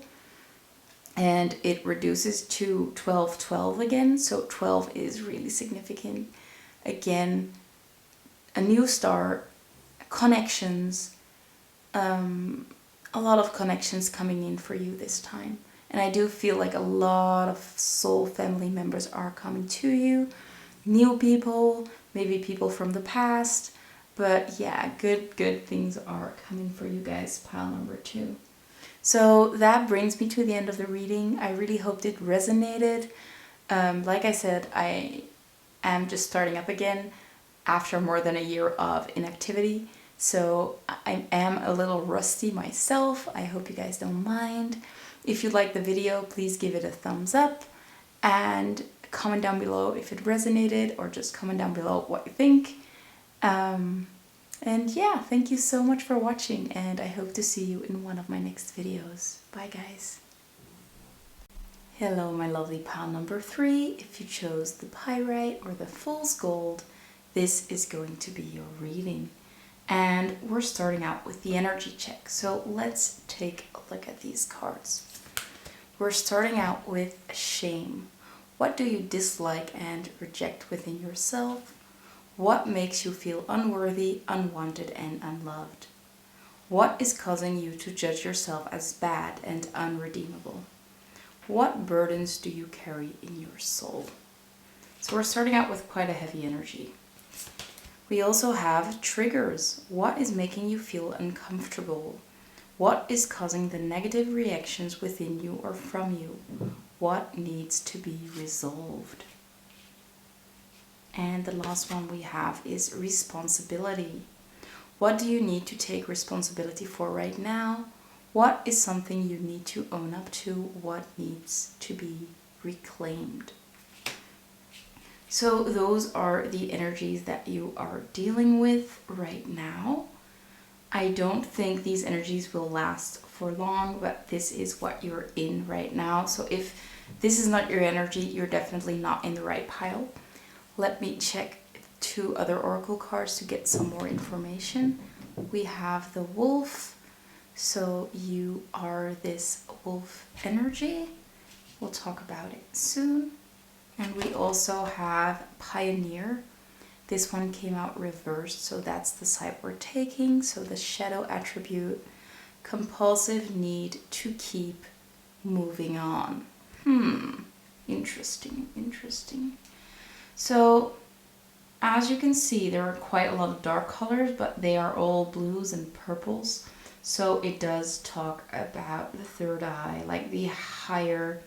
And it reduces to 1212 again, so 12 is really significant. Again, a new start, connections, a lot of connections coming in for you this time. And I do feel like a lot of soul family members are coming to you. New people, maybe people from the past, But yeah, good things are coming for you guys, pile number 2. So that brings me to the end of the reading. I really hoped it resonated. Like I said, I am just starting up again after more than a year of inactivity. So I am a little rusty myself. I hope you guys don't mind. If you like the video, please give it a thumbs up and comment down below if it resonated, or just comment down below what you think. And yeah, thank you so much for watching, and I hope to see you in one of my next videos. Bye guys. Hello my lovely pile number 3. If you chose the Pyrite or the Fool's Gold, this is going to be your reading. And we're starting out with the energy check. So let's take a look at these cards. We're starting out with shame. What do you dislike and reject within yourself? What makes you feel unworthy, unwanted, and unloved? What is causing you to judge yourself as bad and unredeemable? What burdens do you carry in your soul? So we're starting out with quite a heavy energy. We also have triggers. What is making you feel uncomfortable? What is causing the negative reactions within you or from you? What needs to be resolved? And the last one we have is responsibility. What do you need to take responsibility for right now? What is something you need to own up to? What needs to be reclaimed? So those are the energies that you are dealing with right now. I don't think these energies will last for long, but this is what you're in right now. So if this is not your energy, you're definitely not in the right pile. Let me check 2 other oracle cards to get some more information. We have the wolf. So you are this wolf energy. We'll talk about it soon. And we also have pioneer. This one came out reversed, so that's the side we're taking. So the shadow attribute, compulsive need to keep moving on. Interesting. So as you can see, there are quite a lot of dark colors, but they are all blues and purples. So it does talk about the third eye, like the higher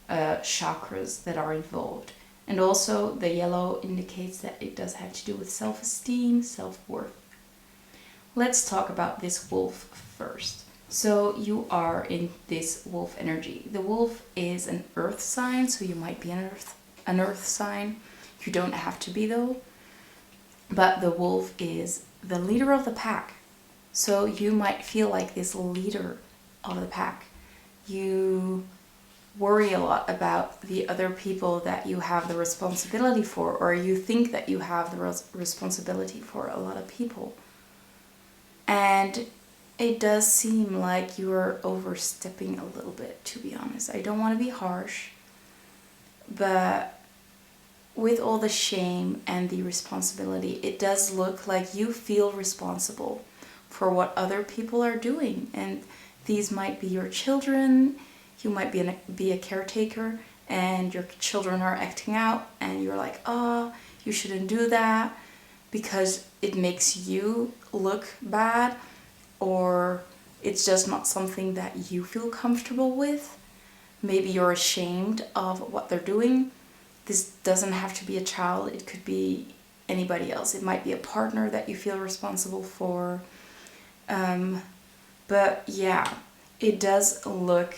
chakras that are involved. And also the yellow indicates that it does have to do with self-esteem, self-worth. Let's talk about this wolf first. So you are in this wolf energy. The wolf is an earth sign, so you might be an earth sign. You don't have to be though. But the wolf is the leader of the pack. So you might feel like this leader of the pack. You worry a lot about the other people that you have the responsibility for, or you think that you have the responsibility for a lot of people. And it does seem like you're overstepping a little bit, to be honest. I don't want to be harsh, but with all the shame and the responsibility, it does look like you feel responsible for what other people are doing. And these might be your children. You might be a caretaker and your children are acting out and you're like, oh, you shouldn't do that because it makes you look bad, or it's just not something that you feel comfortable with. Maybe you're ashamed of what they're doing. This doesn't have to be a child. It could be anybody else. It might be a partner that you feel responsible for. But yeah, it does look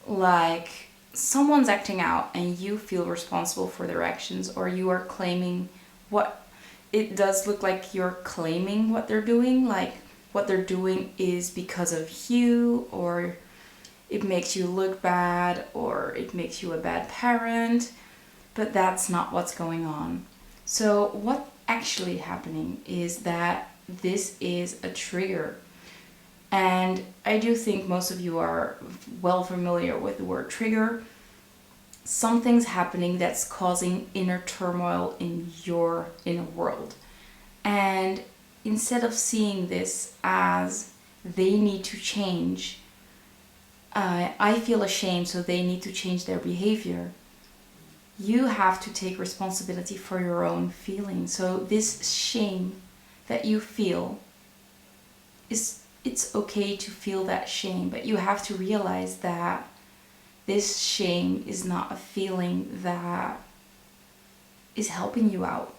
like someone's acting out and you feel responsible for their actions, or you are claiming what it does look like you're claiming what they're doing, like what they're doing is because of you, or it makes you look bad, or it makes you a bad parent, but that's not what's going on. So what actually happening is that this is a trigger. And I do think most of you are well familiar with the word trigger. Something's happening that's causing inner turmoil in your inner world. And instead of seeing this as they need to change, I feel ashamed, so they need to change their behavior, you have to take responsibility for your own feelings. So this shame that you feel it's okay to feel that shame, but you have to realize that this shame is not a feeling that is helping you out.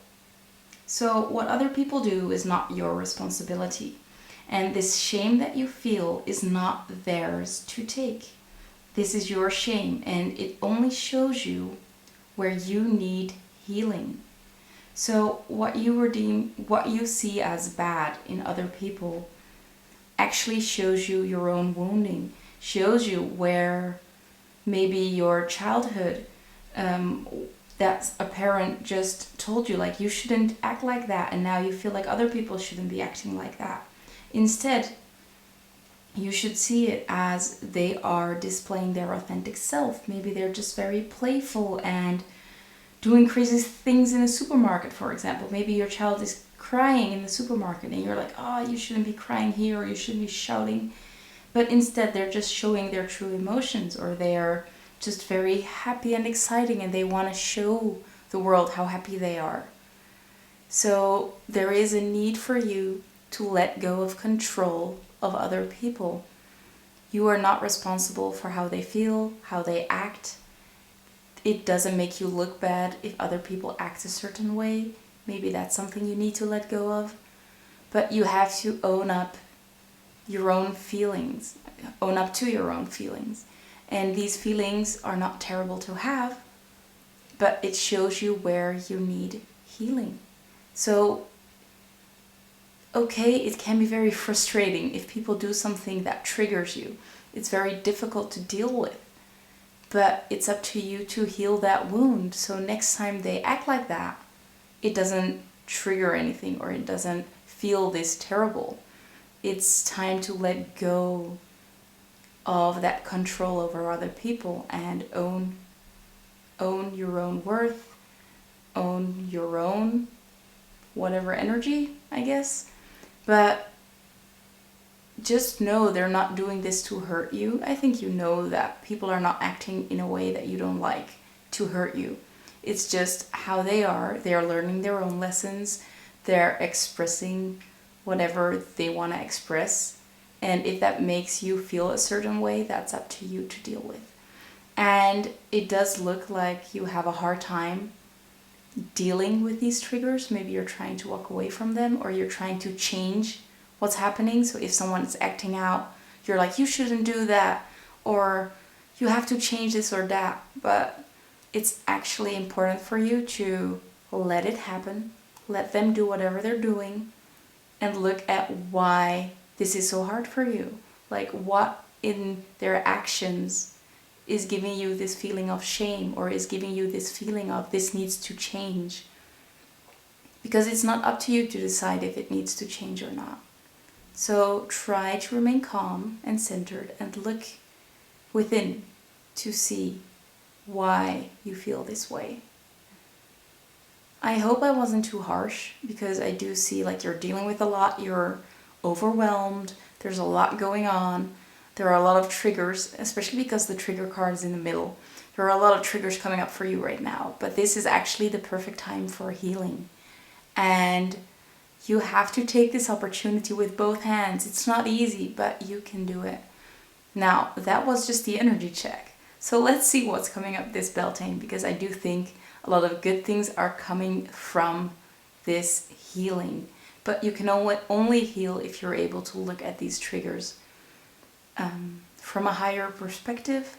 So what other people do is not your responsibility. And this shame that you feel is not theirs to take. This is your shame, and it only shows you where you need healing. So what you see as bad in other people actually shows you your own wounding, shows you where maybe your childhood, that a parent just told you like you shouldn't act like that, and now you feel like other people shouldn't be acting like that. Instead, you should see it as they are displaying their authentic self. Maybe they're just very playful and doing crazy things in a supermarket, for example. Maybe your child is crying in the supermarket and you're like, oh, you shouldn't be crying here, or you shouldn't be shouting. But instead, they're just showing their true emotions, or they're just very happy and exciting, and they want to show the world how happy they are. So there is a need for you to let go of control of other people. You are not responsible for how they feel, how they act. It doesn't make you look bad if other people act a certain way. Maybe that's something you need to let go of. But you have to own up your own feelings, own up to your own feelings. And these feelings are not terrible to have, but it shows you where you need healing. So, okay, it can be very frustrating if people do something that triggers you. It's very difficult to deal with. But it's up to you to heal that wound. So next time they act like that, it doesn't trigger anything, or it doesn't feel this terrible. It's time to let go of that control over other people and own your own worth, own your own whatever energy, I guess. But just know they're not doing this to hurt you. I think you know that people are not acting in a way that you don't like to hurt you. It's just how they are. They are learning their own lessons. They're expressing whatever they want to express. And if that makes you feel a certain way, that's up to you to deal with. And it does look like you have a hard time dealing with these triggers. Maybe you're trying to walk away from them, or you're trying to change what's happening. So if someone is acting out, you're like, you shouldn't do that, or you have to change this or that. But it's actually important for you to let it happen, let them do whatever they're doing, and look at why this is so hard for you. Like, what in their actions is giving you this feeling of shame, or is giving you this feeling of this needs to change. Because it's not up to you to decide if it needs to change or not. So try to remain calm and centered and look within to see why you feel this way. I hope I wasn't too harsh, because I do see like you're dealing with a lot, you're overwhelmed, there's a lot going on. There are a lot of triggers, especially because the trigger card is in the middle. There are a lot of triggers coming up for you right now, but this is actually the perfect time for healing. And you have to take this opportunity with both hands. It's not easy, but you can do it. Now, that was just the energy check. So let's see what's coming up this Beltane, because I do think a lot of good things are coming from this healing. But you can only heal if you're able to look at these triggers from a higher perspective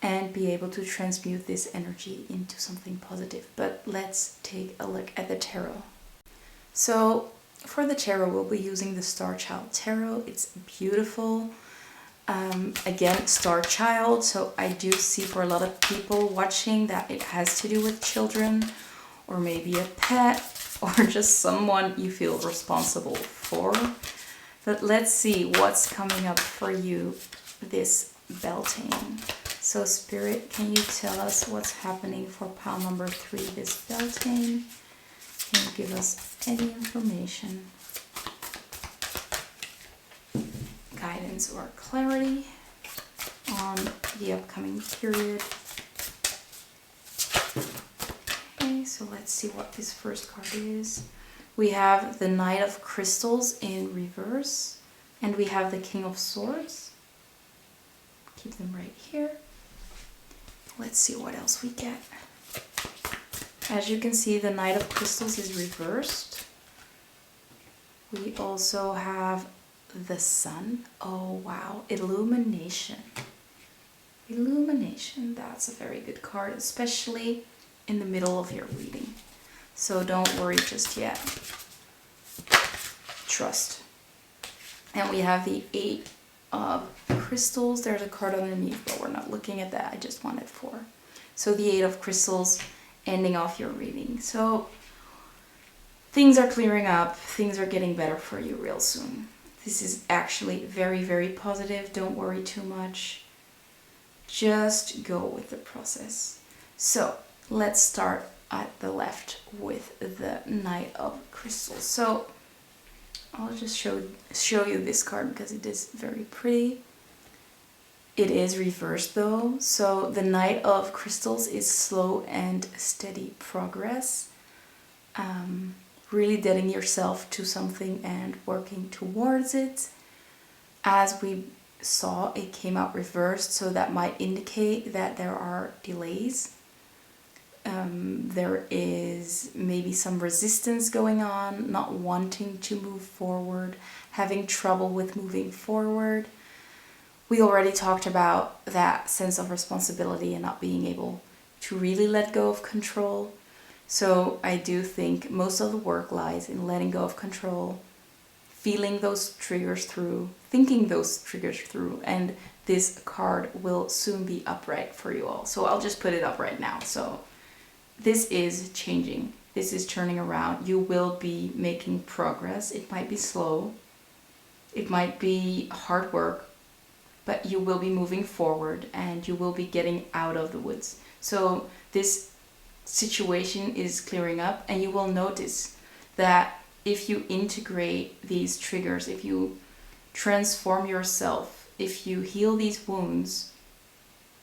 and be able to transmute this energy into something positive. But let's take a look at the tarot. So for the tarot, we'll be using the Starchild Tarot. It's beautiful. Again, Starchild, so I do see for a lot of people watching that it has to do with children, or maybe a pet, or just someone you feel responsible for. But let's see what's coming up for you this Beltane. So Spirit, can you tell us what's happening for pile number 3 this Beltane? Can you give us any information, guidance, or clarity on the upcoming period? Okay, so let's see what this first card is. We have the Knight of Crystals in reverse, and we have the King of Swords. Keep them right here. Let's see what else we get. As you can see, the Knight of Crystals is reversed. We also have the Sun. Oh wow, Illumination. Illumination, that's a very good card, especially in the middle of your reading. So don't worry just yet. Trust. And we have the Eight of Crystals. There's a card underneath, but we're not looking at that. I just wanted 4. So the Eight of Crystals ending off your reading. So things are clearing up. Things are getting better for you real soon. This is actually very, very positive. Don't worry too much. Just go with the process. So let's start at the left with the Knight of Crystals. So I'll just show you this card because it is very pretty. It is reversed though. So the Knight of Crystals is slow and steady progress. Really dedicating yourself to something and working towards it. As we saw, it came out reversed, so that might indicate that there are delays. There is maybe some resistance going on, not wanting to move forward, having trouble with moving forward. We already talked about that sense of responsibility and not being able to really let go of control. So I do think most of the work lies in letting go of control, feeling those triggers through, thinking those triggers through, and this card will soon be upright for you all. So I'll just put it up right now. So this is changing. This is turning around. You will be making progress. It might be slow. It might be hard work, but you will be moving forward and you will be getting out of the woods. So this situation is clearing up, and you will notice that if you integrate these triggers, if you transform yourself, if you heal these wounds,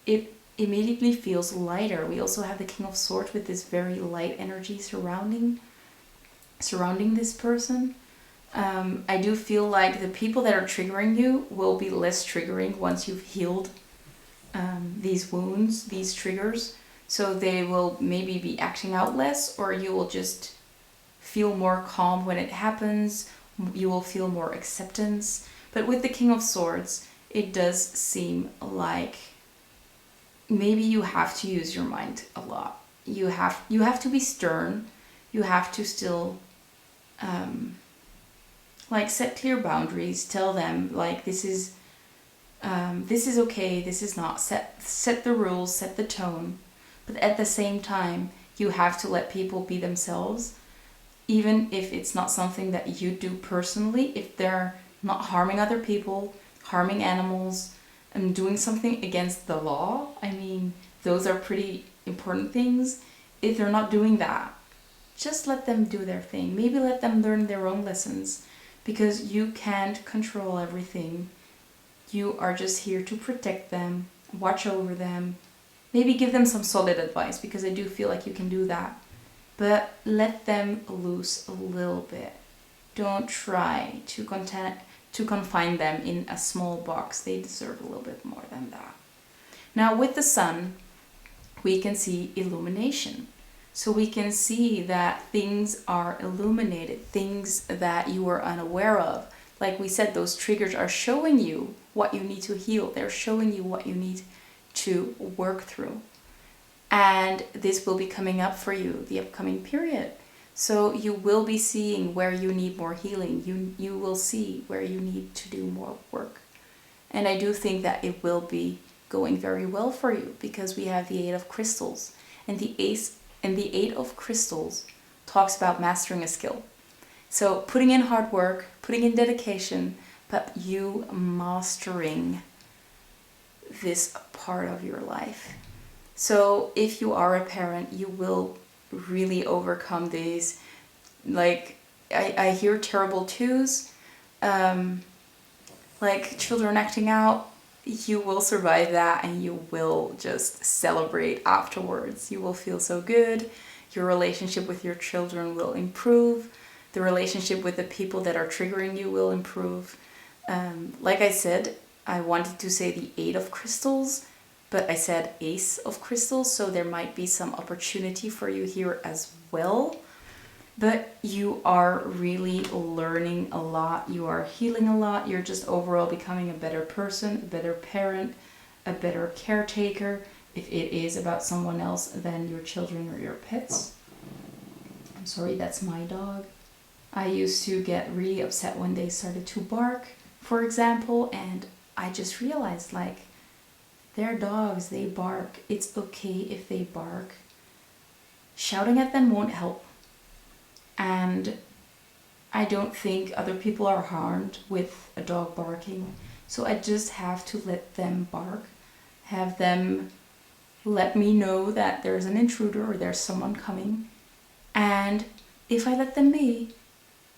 it immediately feels lighter. We also have the King of Swords with this very light energy surrounding this person. I do feel like the people that are triggering you will be less triggering once you've healed these wounds, these triggers. So they will maybe be acting out less, or you will just feel more calm when it happens. You will feel more acceptance. But with the King of Swords, it does seem like maybe you have to use your mind a lot. You have to be stern. You have to still like set clear boundaries. Tell them like this is okay. This is not. Set the rules. Set the tone. But at the same time, you have to let people be themselves, even if it's not something that you do personally. If they're not harming other people, harming animals, and doing something against the law, I mean, those are pretty important things. If they're not doing that, just let them do their thing. Maybe let them learn their own lessons, because you can't control everything. You are just here to protect them, watch over them, maybe give them some solid advice, because I do feel like you can do that. But let them loose a little bit. Don't try to confine them in a small box. They deserve a little bit more than that. Now with the Sun, we can see illumination. So we can see that things are illuminated, things that you were unaware of. Like we said, those triggers are showing you what you need to heal. They're showing you what you need to work through. And this will be coming up for you the upcoming period. So you will be seeing where you need more healing. You will see where you need to do more work. And I do think that it will be going very well for you, because we have the Eight of Crystals. And the Eight of Crystals talks about mastering a skill. So putting in hard work, putting in dedication, but you mastering this part of your life. So if you are a parent, you will really overcome these. Like I hear terrible twos, like children acting out. You will survive that, and you will just celebrate afterwards. You will feel so good. Your relationship with your children will improve. The relationship with the people that are triggering you will improve. Like I said, I wanted to say the 8 of crystals, but I said Ace of crystals, so there might be some opportunity for you here as well. But you are really learning a lot, you are healing a lot, you're just overall becoming a better person, a better parent, a better caretaker, if it is about someone else than your children or your pets. I'm sorry, that's my dog. I used to get really upset when they started to bark, for example, and I just realized, like, they're dogs, they bark. It's okay if they bark. Shouting at them won't help. And I don't think other people are harmed with a dog barking. So I just have to let them bark, have them let me know that there's an intruder or there's someone coming. And if I let them be,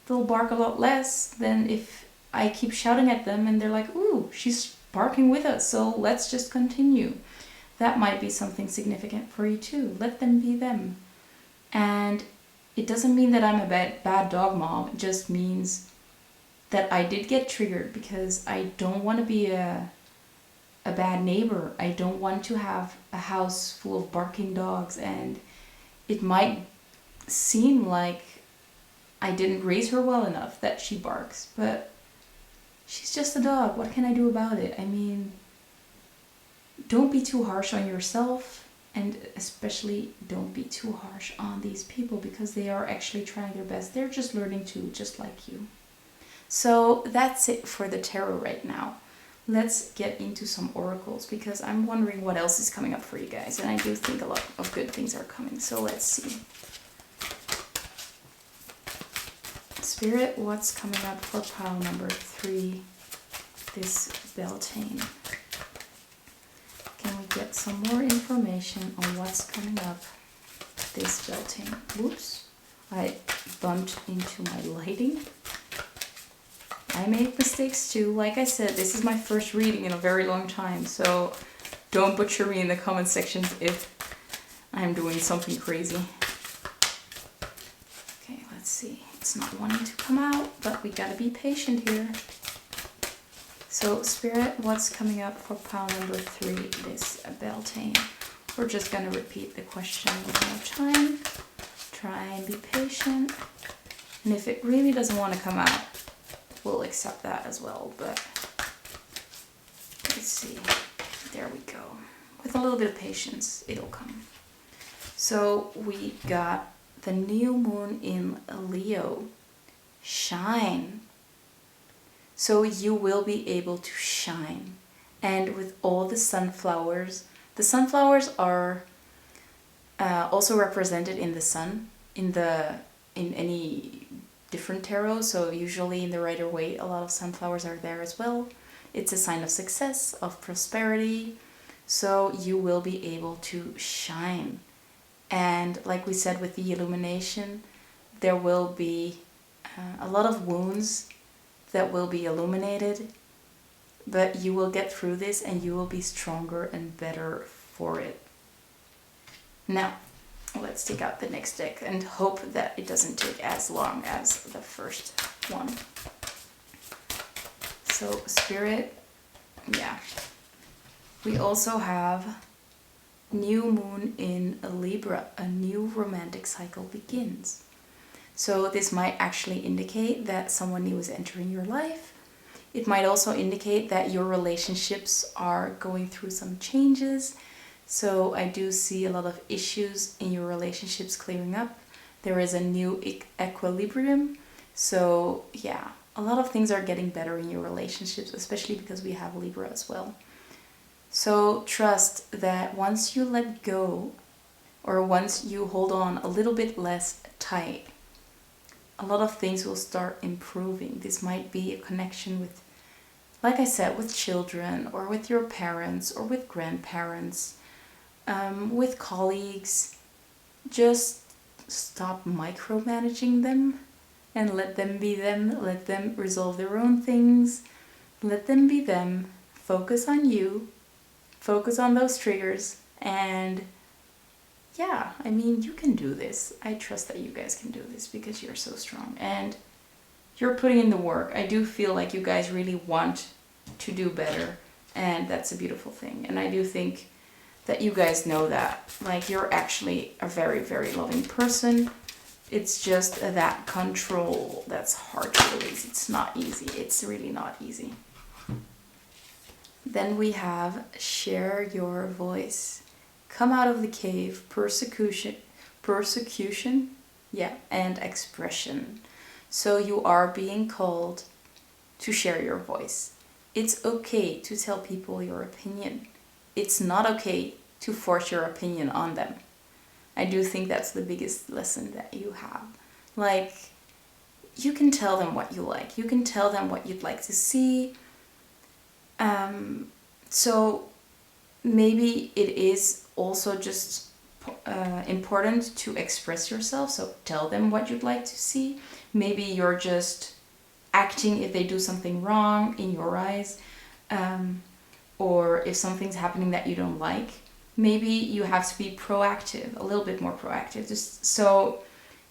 they'll bark a lot less than if I keep shouting at them and they're like, ooh, she's barking with us, so let's just continue. That might be something significant for you too. Let them be them. And it doesn't mean that I'm a bad dog mom. It just means that I did get triggered because I don't want to be a bad neighbor. I don't want to have a house full of barking dogs, and it might seem like I didn't raise her well enough that she barks, but she's just a dog. What can I do about it? I mean, don't be too harsh on yourself, and especially don't be too harsh on these people because they are actually trying their best. They're just learning too, just like you. So that's it for the tarot right now. Let's get into some oracles because I'm wondering what else is coming up for you guys, and I do think a lot of good things are coming. So let's see. Spirit, what's coming up for pile number 3, this Beltane? Can we get some more information on what's coming up this Beltane? Whoops, I bumped into my lighting. I make mistakes too. Like I said, this is my first reading in a very long time, so don't butcher me in the comment sections if I'm doing something crazy. Okay, let's see. It's not wanting to come out, but we gotta be patient here. So, Spirit, what's coming up for pile number 3, this Beltane? We're just gonna repeat the question one more time. Try and be patient. And if it really doesn't want to come out, we'll accept that as well, but let's see. There we go. With a little bit of patience, it'll come. So we got the new moon in Leo. Shine. So you will be able to shine. And with all the sunflowers are also represented in the sun, in any different tarot. So usually in the Rider-Waite, a lot of sunflowers are there as well. It's a sign of success, of prosperity. So you will be able to shine. And like we said with the illumination, there will be a lot of wounds that will be illuminated, but you will get through this and you will be stronger and better for it. Now, let's take out the next deck and hope that it doesn't take as long as the first one. So, Spirit, yeah. We also have new moon in Libra, a new romantic cycle begins. So this might actually indicate that someone new is entering your life. It might also indicate that your relationships are going through some changes. So I do see a lot of issues in your relationships clearing up. There is a new equilibrium. So yeah, a lot of things are getting better in your relationships, especially because we have Libra as well. So trust that once you let go, or once you hold on a little bit less tight, a lot of things will start improving. This might be a connection with, like I said, with children, or with your parents, or with grandparents, with colleagues. Just stop micromanaging them and let them be them. Let them resolve their own things. Let them be them. Focus on you. Focus on those triggers and yeah, I mean, you can do this. I trust that you guys can do this because you're so strong and you're putting in the work. I do feel like you guys really want to do better, and that's a beautiful thing. And I do think that you guys know that. Like, you're actually a very, very loving person. It's just that control that's hard to release. It's not easy. It's really not easy. Then we have share your voice. Come out of the cave, persecution, yeah, and expression. So you are being called to share your voice. It's okay to tell people your opinion. It's not okay to force your opinion on them. I do think that's the biggest lesson that you have. Like, you can tell them what you like. You can tell them what you'd like to see. So maybe it is also just important to express yourself. So tell them what you'd like to see. Maybe you're just acting if they do something wrong in your eyes, or if something's happening that you don't like. Maybe you have to be proactive, a little bit more proactive. Just so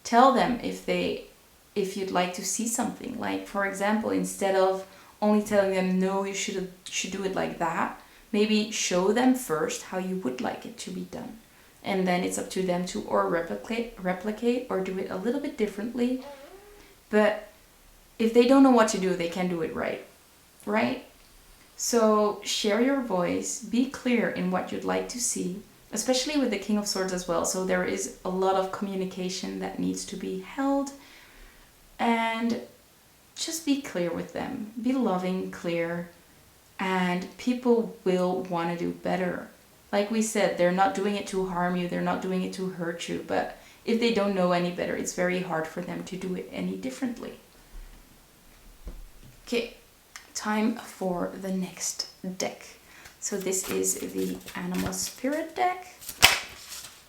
tell them if you'd like to see something. Like, for example, instead of only telling them no, you should do it like that, maybe show them first how you would like it to be done. And then it's up to them to or replicate or do it a little bit differently. But if they don't know what to do, they can do it right? So share your voice, be clear in what you'd like to see, especially with the King of Swords as well. So there is a lot of communication that needs to be held, and just be clear with them. Be loving, clear, and people will want to do better. Like we said, they're not doing it to harm you, they're not doing it to hurt you, but if they don't know any better, it's very hard for them to do it any differently. Okay, time for the next deck. So this is the Animal Spirit deck.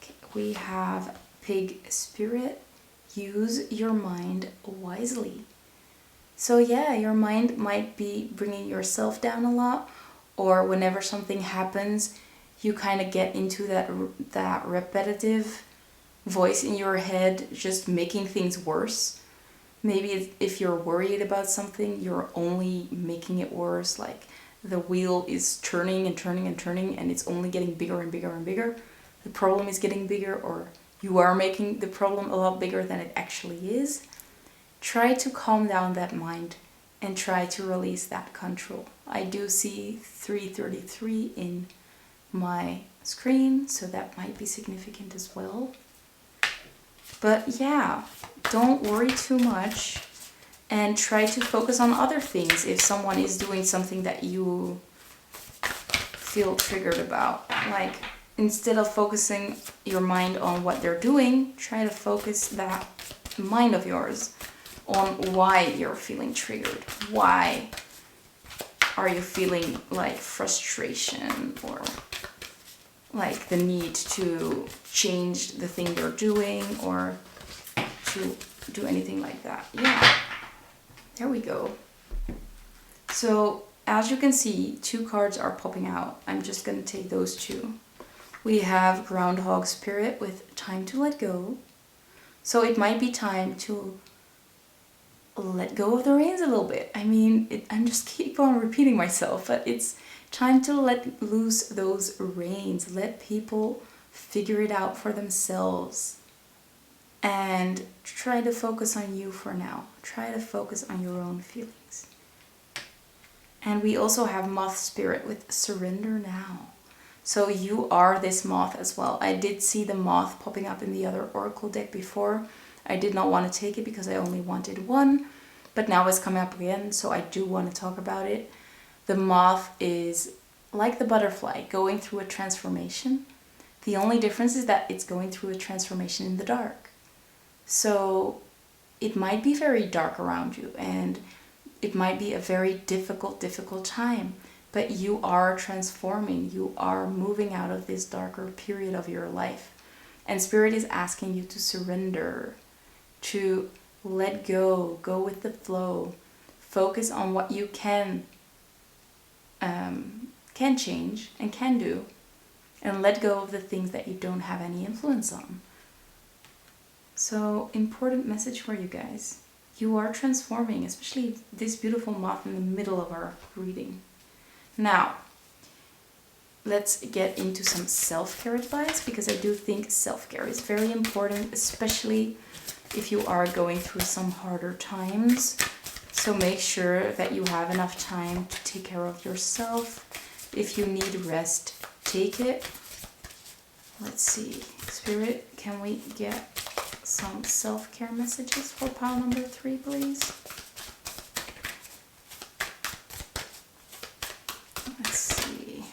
Okay, we have Pig Spirit. Use your mind wisely. So yeah, your mind might be bringing yourself down a lot, or whenever something happens, you kind of get into that repetitive voice in your head, just making things worse. Maybe if you're worried about something, you're only making it worse. Like, the wheel is turning and turning and turning, and it's only getting bigger and bigger and bigger. The problem is getting bigger, or you are making the problem a lot bigger than it actually is. Try to calm down that mind and try to release that control. I do see 333 in my screen, so that might be significant as well. But yeah, don't worry too much and try to focus on other things if someone is doing something that you feel triggered about. Like, instead of focusing your mind on what they're doing, try to focus that mind of yours on why you're feeling triggered. Why are you feeling like frustration or like the need to change the thing you're doing or to do anything like that. Yeah, there we go. So as you can see, 2 cards are popping out. I'm just going to take those 2. We have Groundhog Spirit with time to let go. So it might be time to let go of the reins a little bit. I mean, I'm just keep on repeating myself, but it's time to let loose those reins. Let people figure it out for themselves. And try to focus on you for now. Try to focus on your own feelings. And we also have Moth Spirit with Surrender Now. So you are this moth as well. I did see the moth popping up in the other Oracle deck before. I did not want to take it because I only wanted one. But now it's coming up again, so I do want to talk about it. The moth is like the butterfly, going through a transformation. The only difference is that it's going through a transformation in the dark. So it might be very dark around you, and it might be a very difficult time, but you are transforming. You are moving out of this darker period of your life. And Spirit is asking you to surrender, to let go, go with the flow, focus on what you can change and can do, and let go of the things that you don't have any influence on. So, important message for you guys. You are transforming, especially this beautiful moth in the middle of our reading. Now, let's get into some self-care advice, because I do think self-care is very important, especially if you are going through some harder times. So make sure that you have enough time to take care of yourself. If you need rest, take it. Let's see. Spirit, can we get some self-care messages for pile number 3, please? Let's see.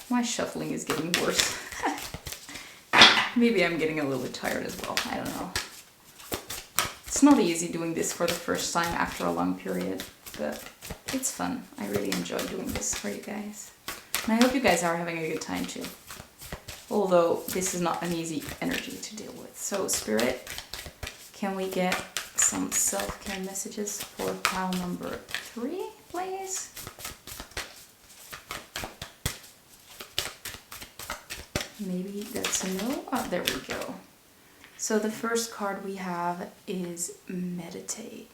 My shuffling is getting worse. Maybe I'm getting a little bit tired as well. I don't know. It's not easy doing this for the first time after a long period, but it's fun. I really enjoy doing this for you guys. And I hope you guys are having a good time too. Although this is not an easy energy to deal with. So Spirit, can we get some self-care messages for pile number 3, please? Maybe that's a no. Oh, there we go. So the first card we have is meditate.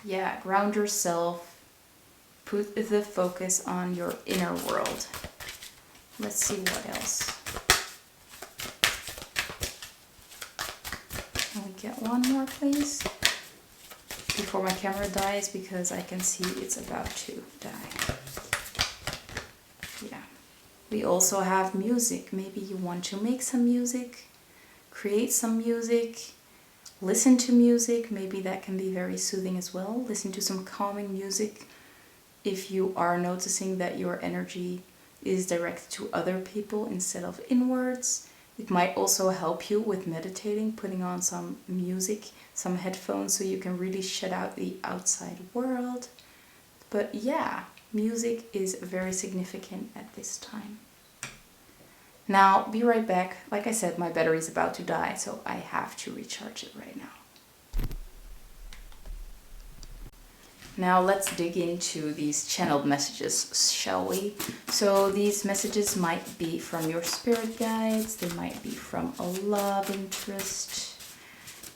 Yeah, ground yourself. Put the focus on your inner world. Let's see what else. Can we get one more, please? Before my camera dies, because I can see it's about to die. Yeah. We also have music. Maybe you want to make some music, create some music, listen to music. Maybe that can be very soothing as well. Listen to some calming music if you are noticing that your energy is directed to other people instead of inwards. It might also help you with meditating, putting on some music, some headphones, so you can really shut out the outside world. But yeah, music is very significant at this time. Now, be right back. Like I said, my battery's about to die, so I have to recharge it right now. Now let's dig into these channeled messages, shall we? So these messages might be from your spirit guides, they might be from a love interest.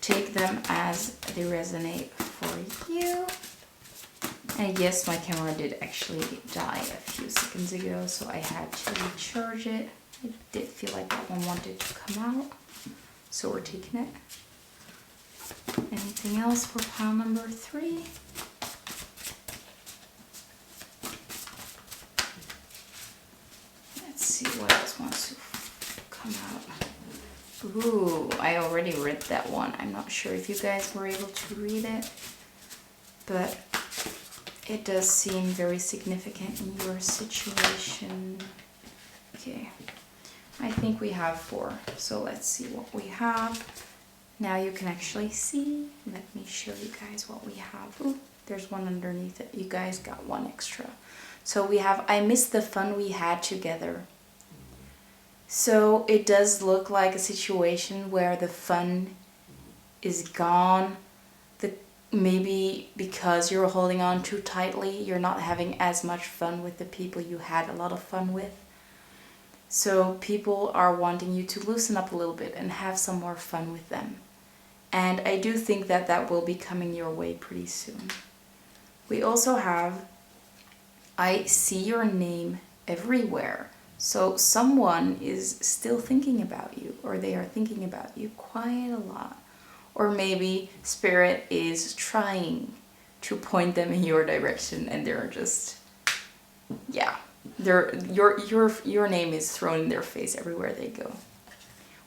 Take them as they resonate for you. And yes, my camera did actually die a few seconds ago, so I had to recharge it. It did feel like that one wanted to come out, so we're taking it. Anything else for pile number 3? Let's see what else wants to come out. Ooh, I already read that one. I'm not sure if you guys were able to read it, but it does seem very significant in your situation. Okay, I think we have 4, so let's see what we have. Now you can actually see. Let me show you guys what we have. Ooh, there's one underneath it. You guys got one extra. So we have, I miss the fun we had together. So it does look like a situation where the fun is gone. Maybe because you're holding on too tightly, you're not having as much fun with the people you had a lot of fun with. So people are wanting you to loosen up a little bit and have some more fun with them. And I do think that that will be coming your way pretty soon. We also have, I see your name everywhere. So someone is still thinking about you, or they are thinking about you quite a lot. Or maybe Spirit is trying to point them in your direction and they're just, yeah, your name is thrown in their face everywhere they go.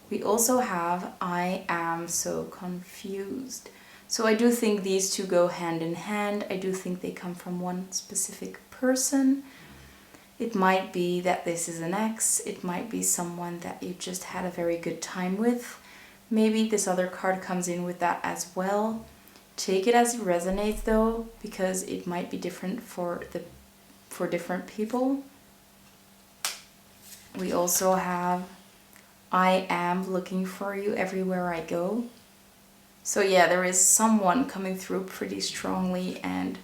We also have, I am so confused. So I do think these two go hand in hand. I do think they come from one specific person. It might be that this is an ex. It might be someone that you just had a very good time with. Maybe this other card comes in with that as well. Take it as it resonates though, because it might be different for different people. We also have, I am looking for you everywhere I go. So yeah, there is someone coming through pretty strongly, and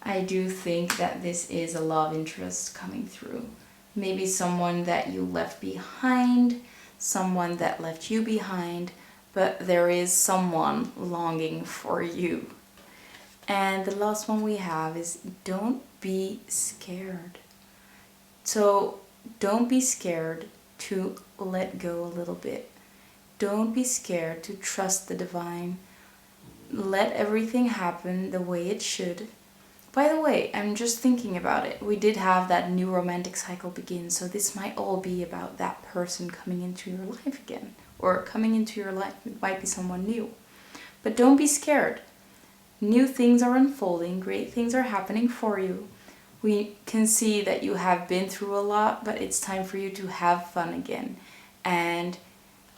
I do think that this is a love interest coming through. maybe someone that you left behind, someone that left you behind, but there is someone longing for you. And the last one we have is don't be scared. So don't be scared to let go a little bit. Don't be scared to trust the divine. Let everything happen the way it should. By the way, I'm just thinking about it. We did have that new romantic cycle begin, so this might all be about that person coming into your life again. Or coming into your life. It might be someone new. But don't be scared. New things are unfolding. Great things are happening for you. We can see that you have been through a lot, but it's time for you to have fun again. And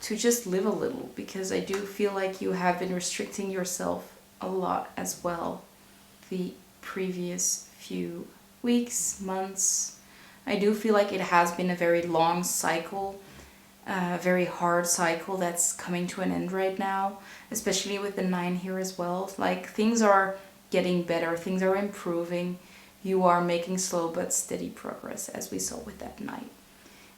to just live a little, because I do feel like you have been restricting yourself a lot as well the previous few weeks, months. I do feel like it has been a very long cycle, a very hard cycle that's coming to an end right now, especially with the 9 here as well. Like, things are getting better, things are improving. You are making slow but steady progress, as we saw with that Knight.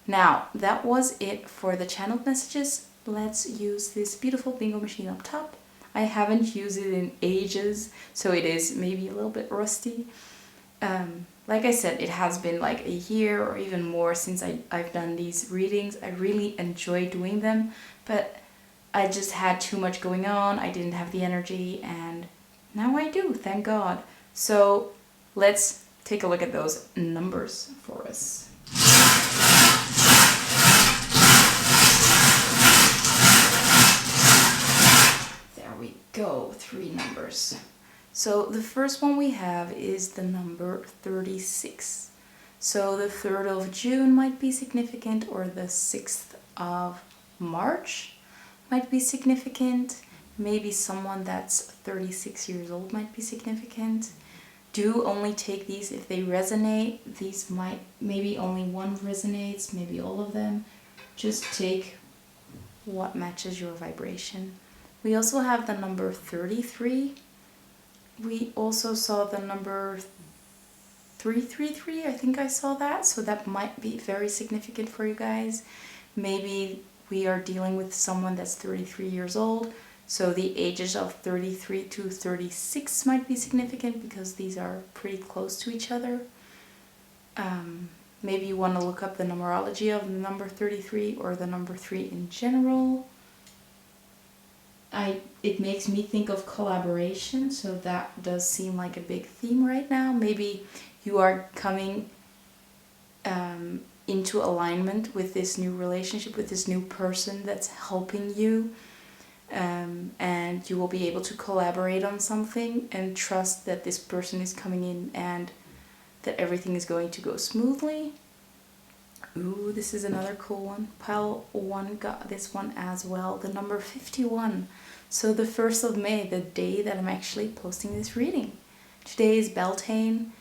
Now, that was it for the channeled messages. Let's use this beautiful bingo machine up top. I haven't used it in ages, so it is maybe a little bit rusty. Like I said, it has been like a year or even more since I've done these readings. I really enjoy doing them, but I just had too much going on. I didn't have the energy, and now I do, thank God. So let's take a look at those numbers for us. There we go, 3 numbers. So the first one we have is the number 36. So the 3rd of June might be significant, or the 6th of March might be significant. Maybe someone that's 36 years old might be significant. Do only take these if they resonate. These might, maybe only one resonates, maybe all of them. Just take what matches your vibration. We also have the number 33. We also saw the number 333, I think I saw that, so that might be very significant for you guys. Maybe we are dealing with someone that's 33 years old, so the ages of 33 to 36 might be significant because these are pretty close to each other. Maybe you want to look up the numerology of the number 33 or the number 3 in general. It makes me think of collaboration, so that does seem like a big theme right now. Maybe you are coming into alignment with this new relationship, with this new person that's helping you, and you will be able to collaborate on something and trust that this person is coming in and that everything is going to go smoothly. Ooh, this is another cool one. Pile 1 got this one as well, the number 51. So the 1st of May, the day that I'm actually posting this reading. Today is Beltane,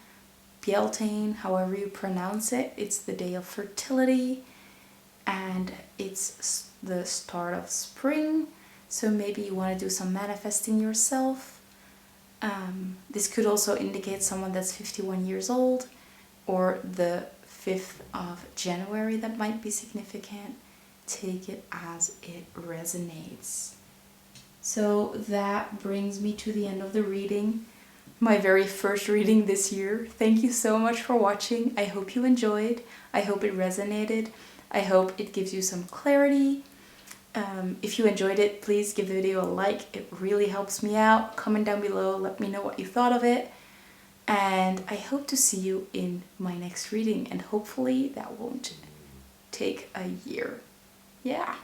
however you pronounce it. It's the day of fertility, and it's the start of spring. So maybe you want to do some manifesting yourself. This could also indicate someone that's 51 years old, or the 5th of January, that might be significant. Take it as it resonates. So that brings me to the end of the reading. My very first reading this year. Thank you so much for watching. I hope you enjoyed. I hope it resonated. I hope it gives you some clarity. If you enjoyed it, please give the video a like. It really helps me out. Comment down below. Let me know what you thought of it. And I hope to see you in my next reading. And hopefully that won't take a year. Yeah.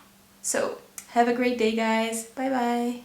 So have a great day, guys. Bye bye.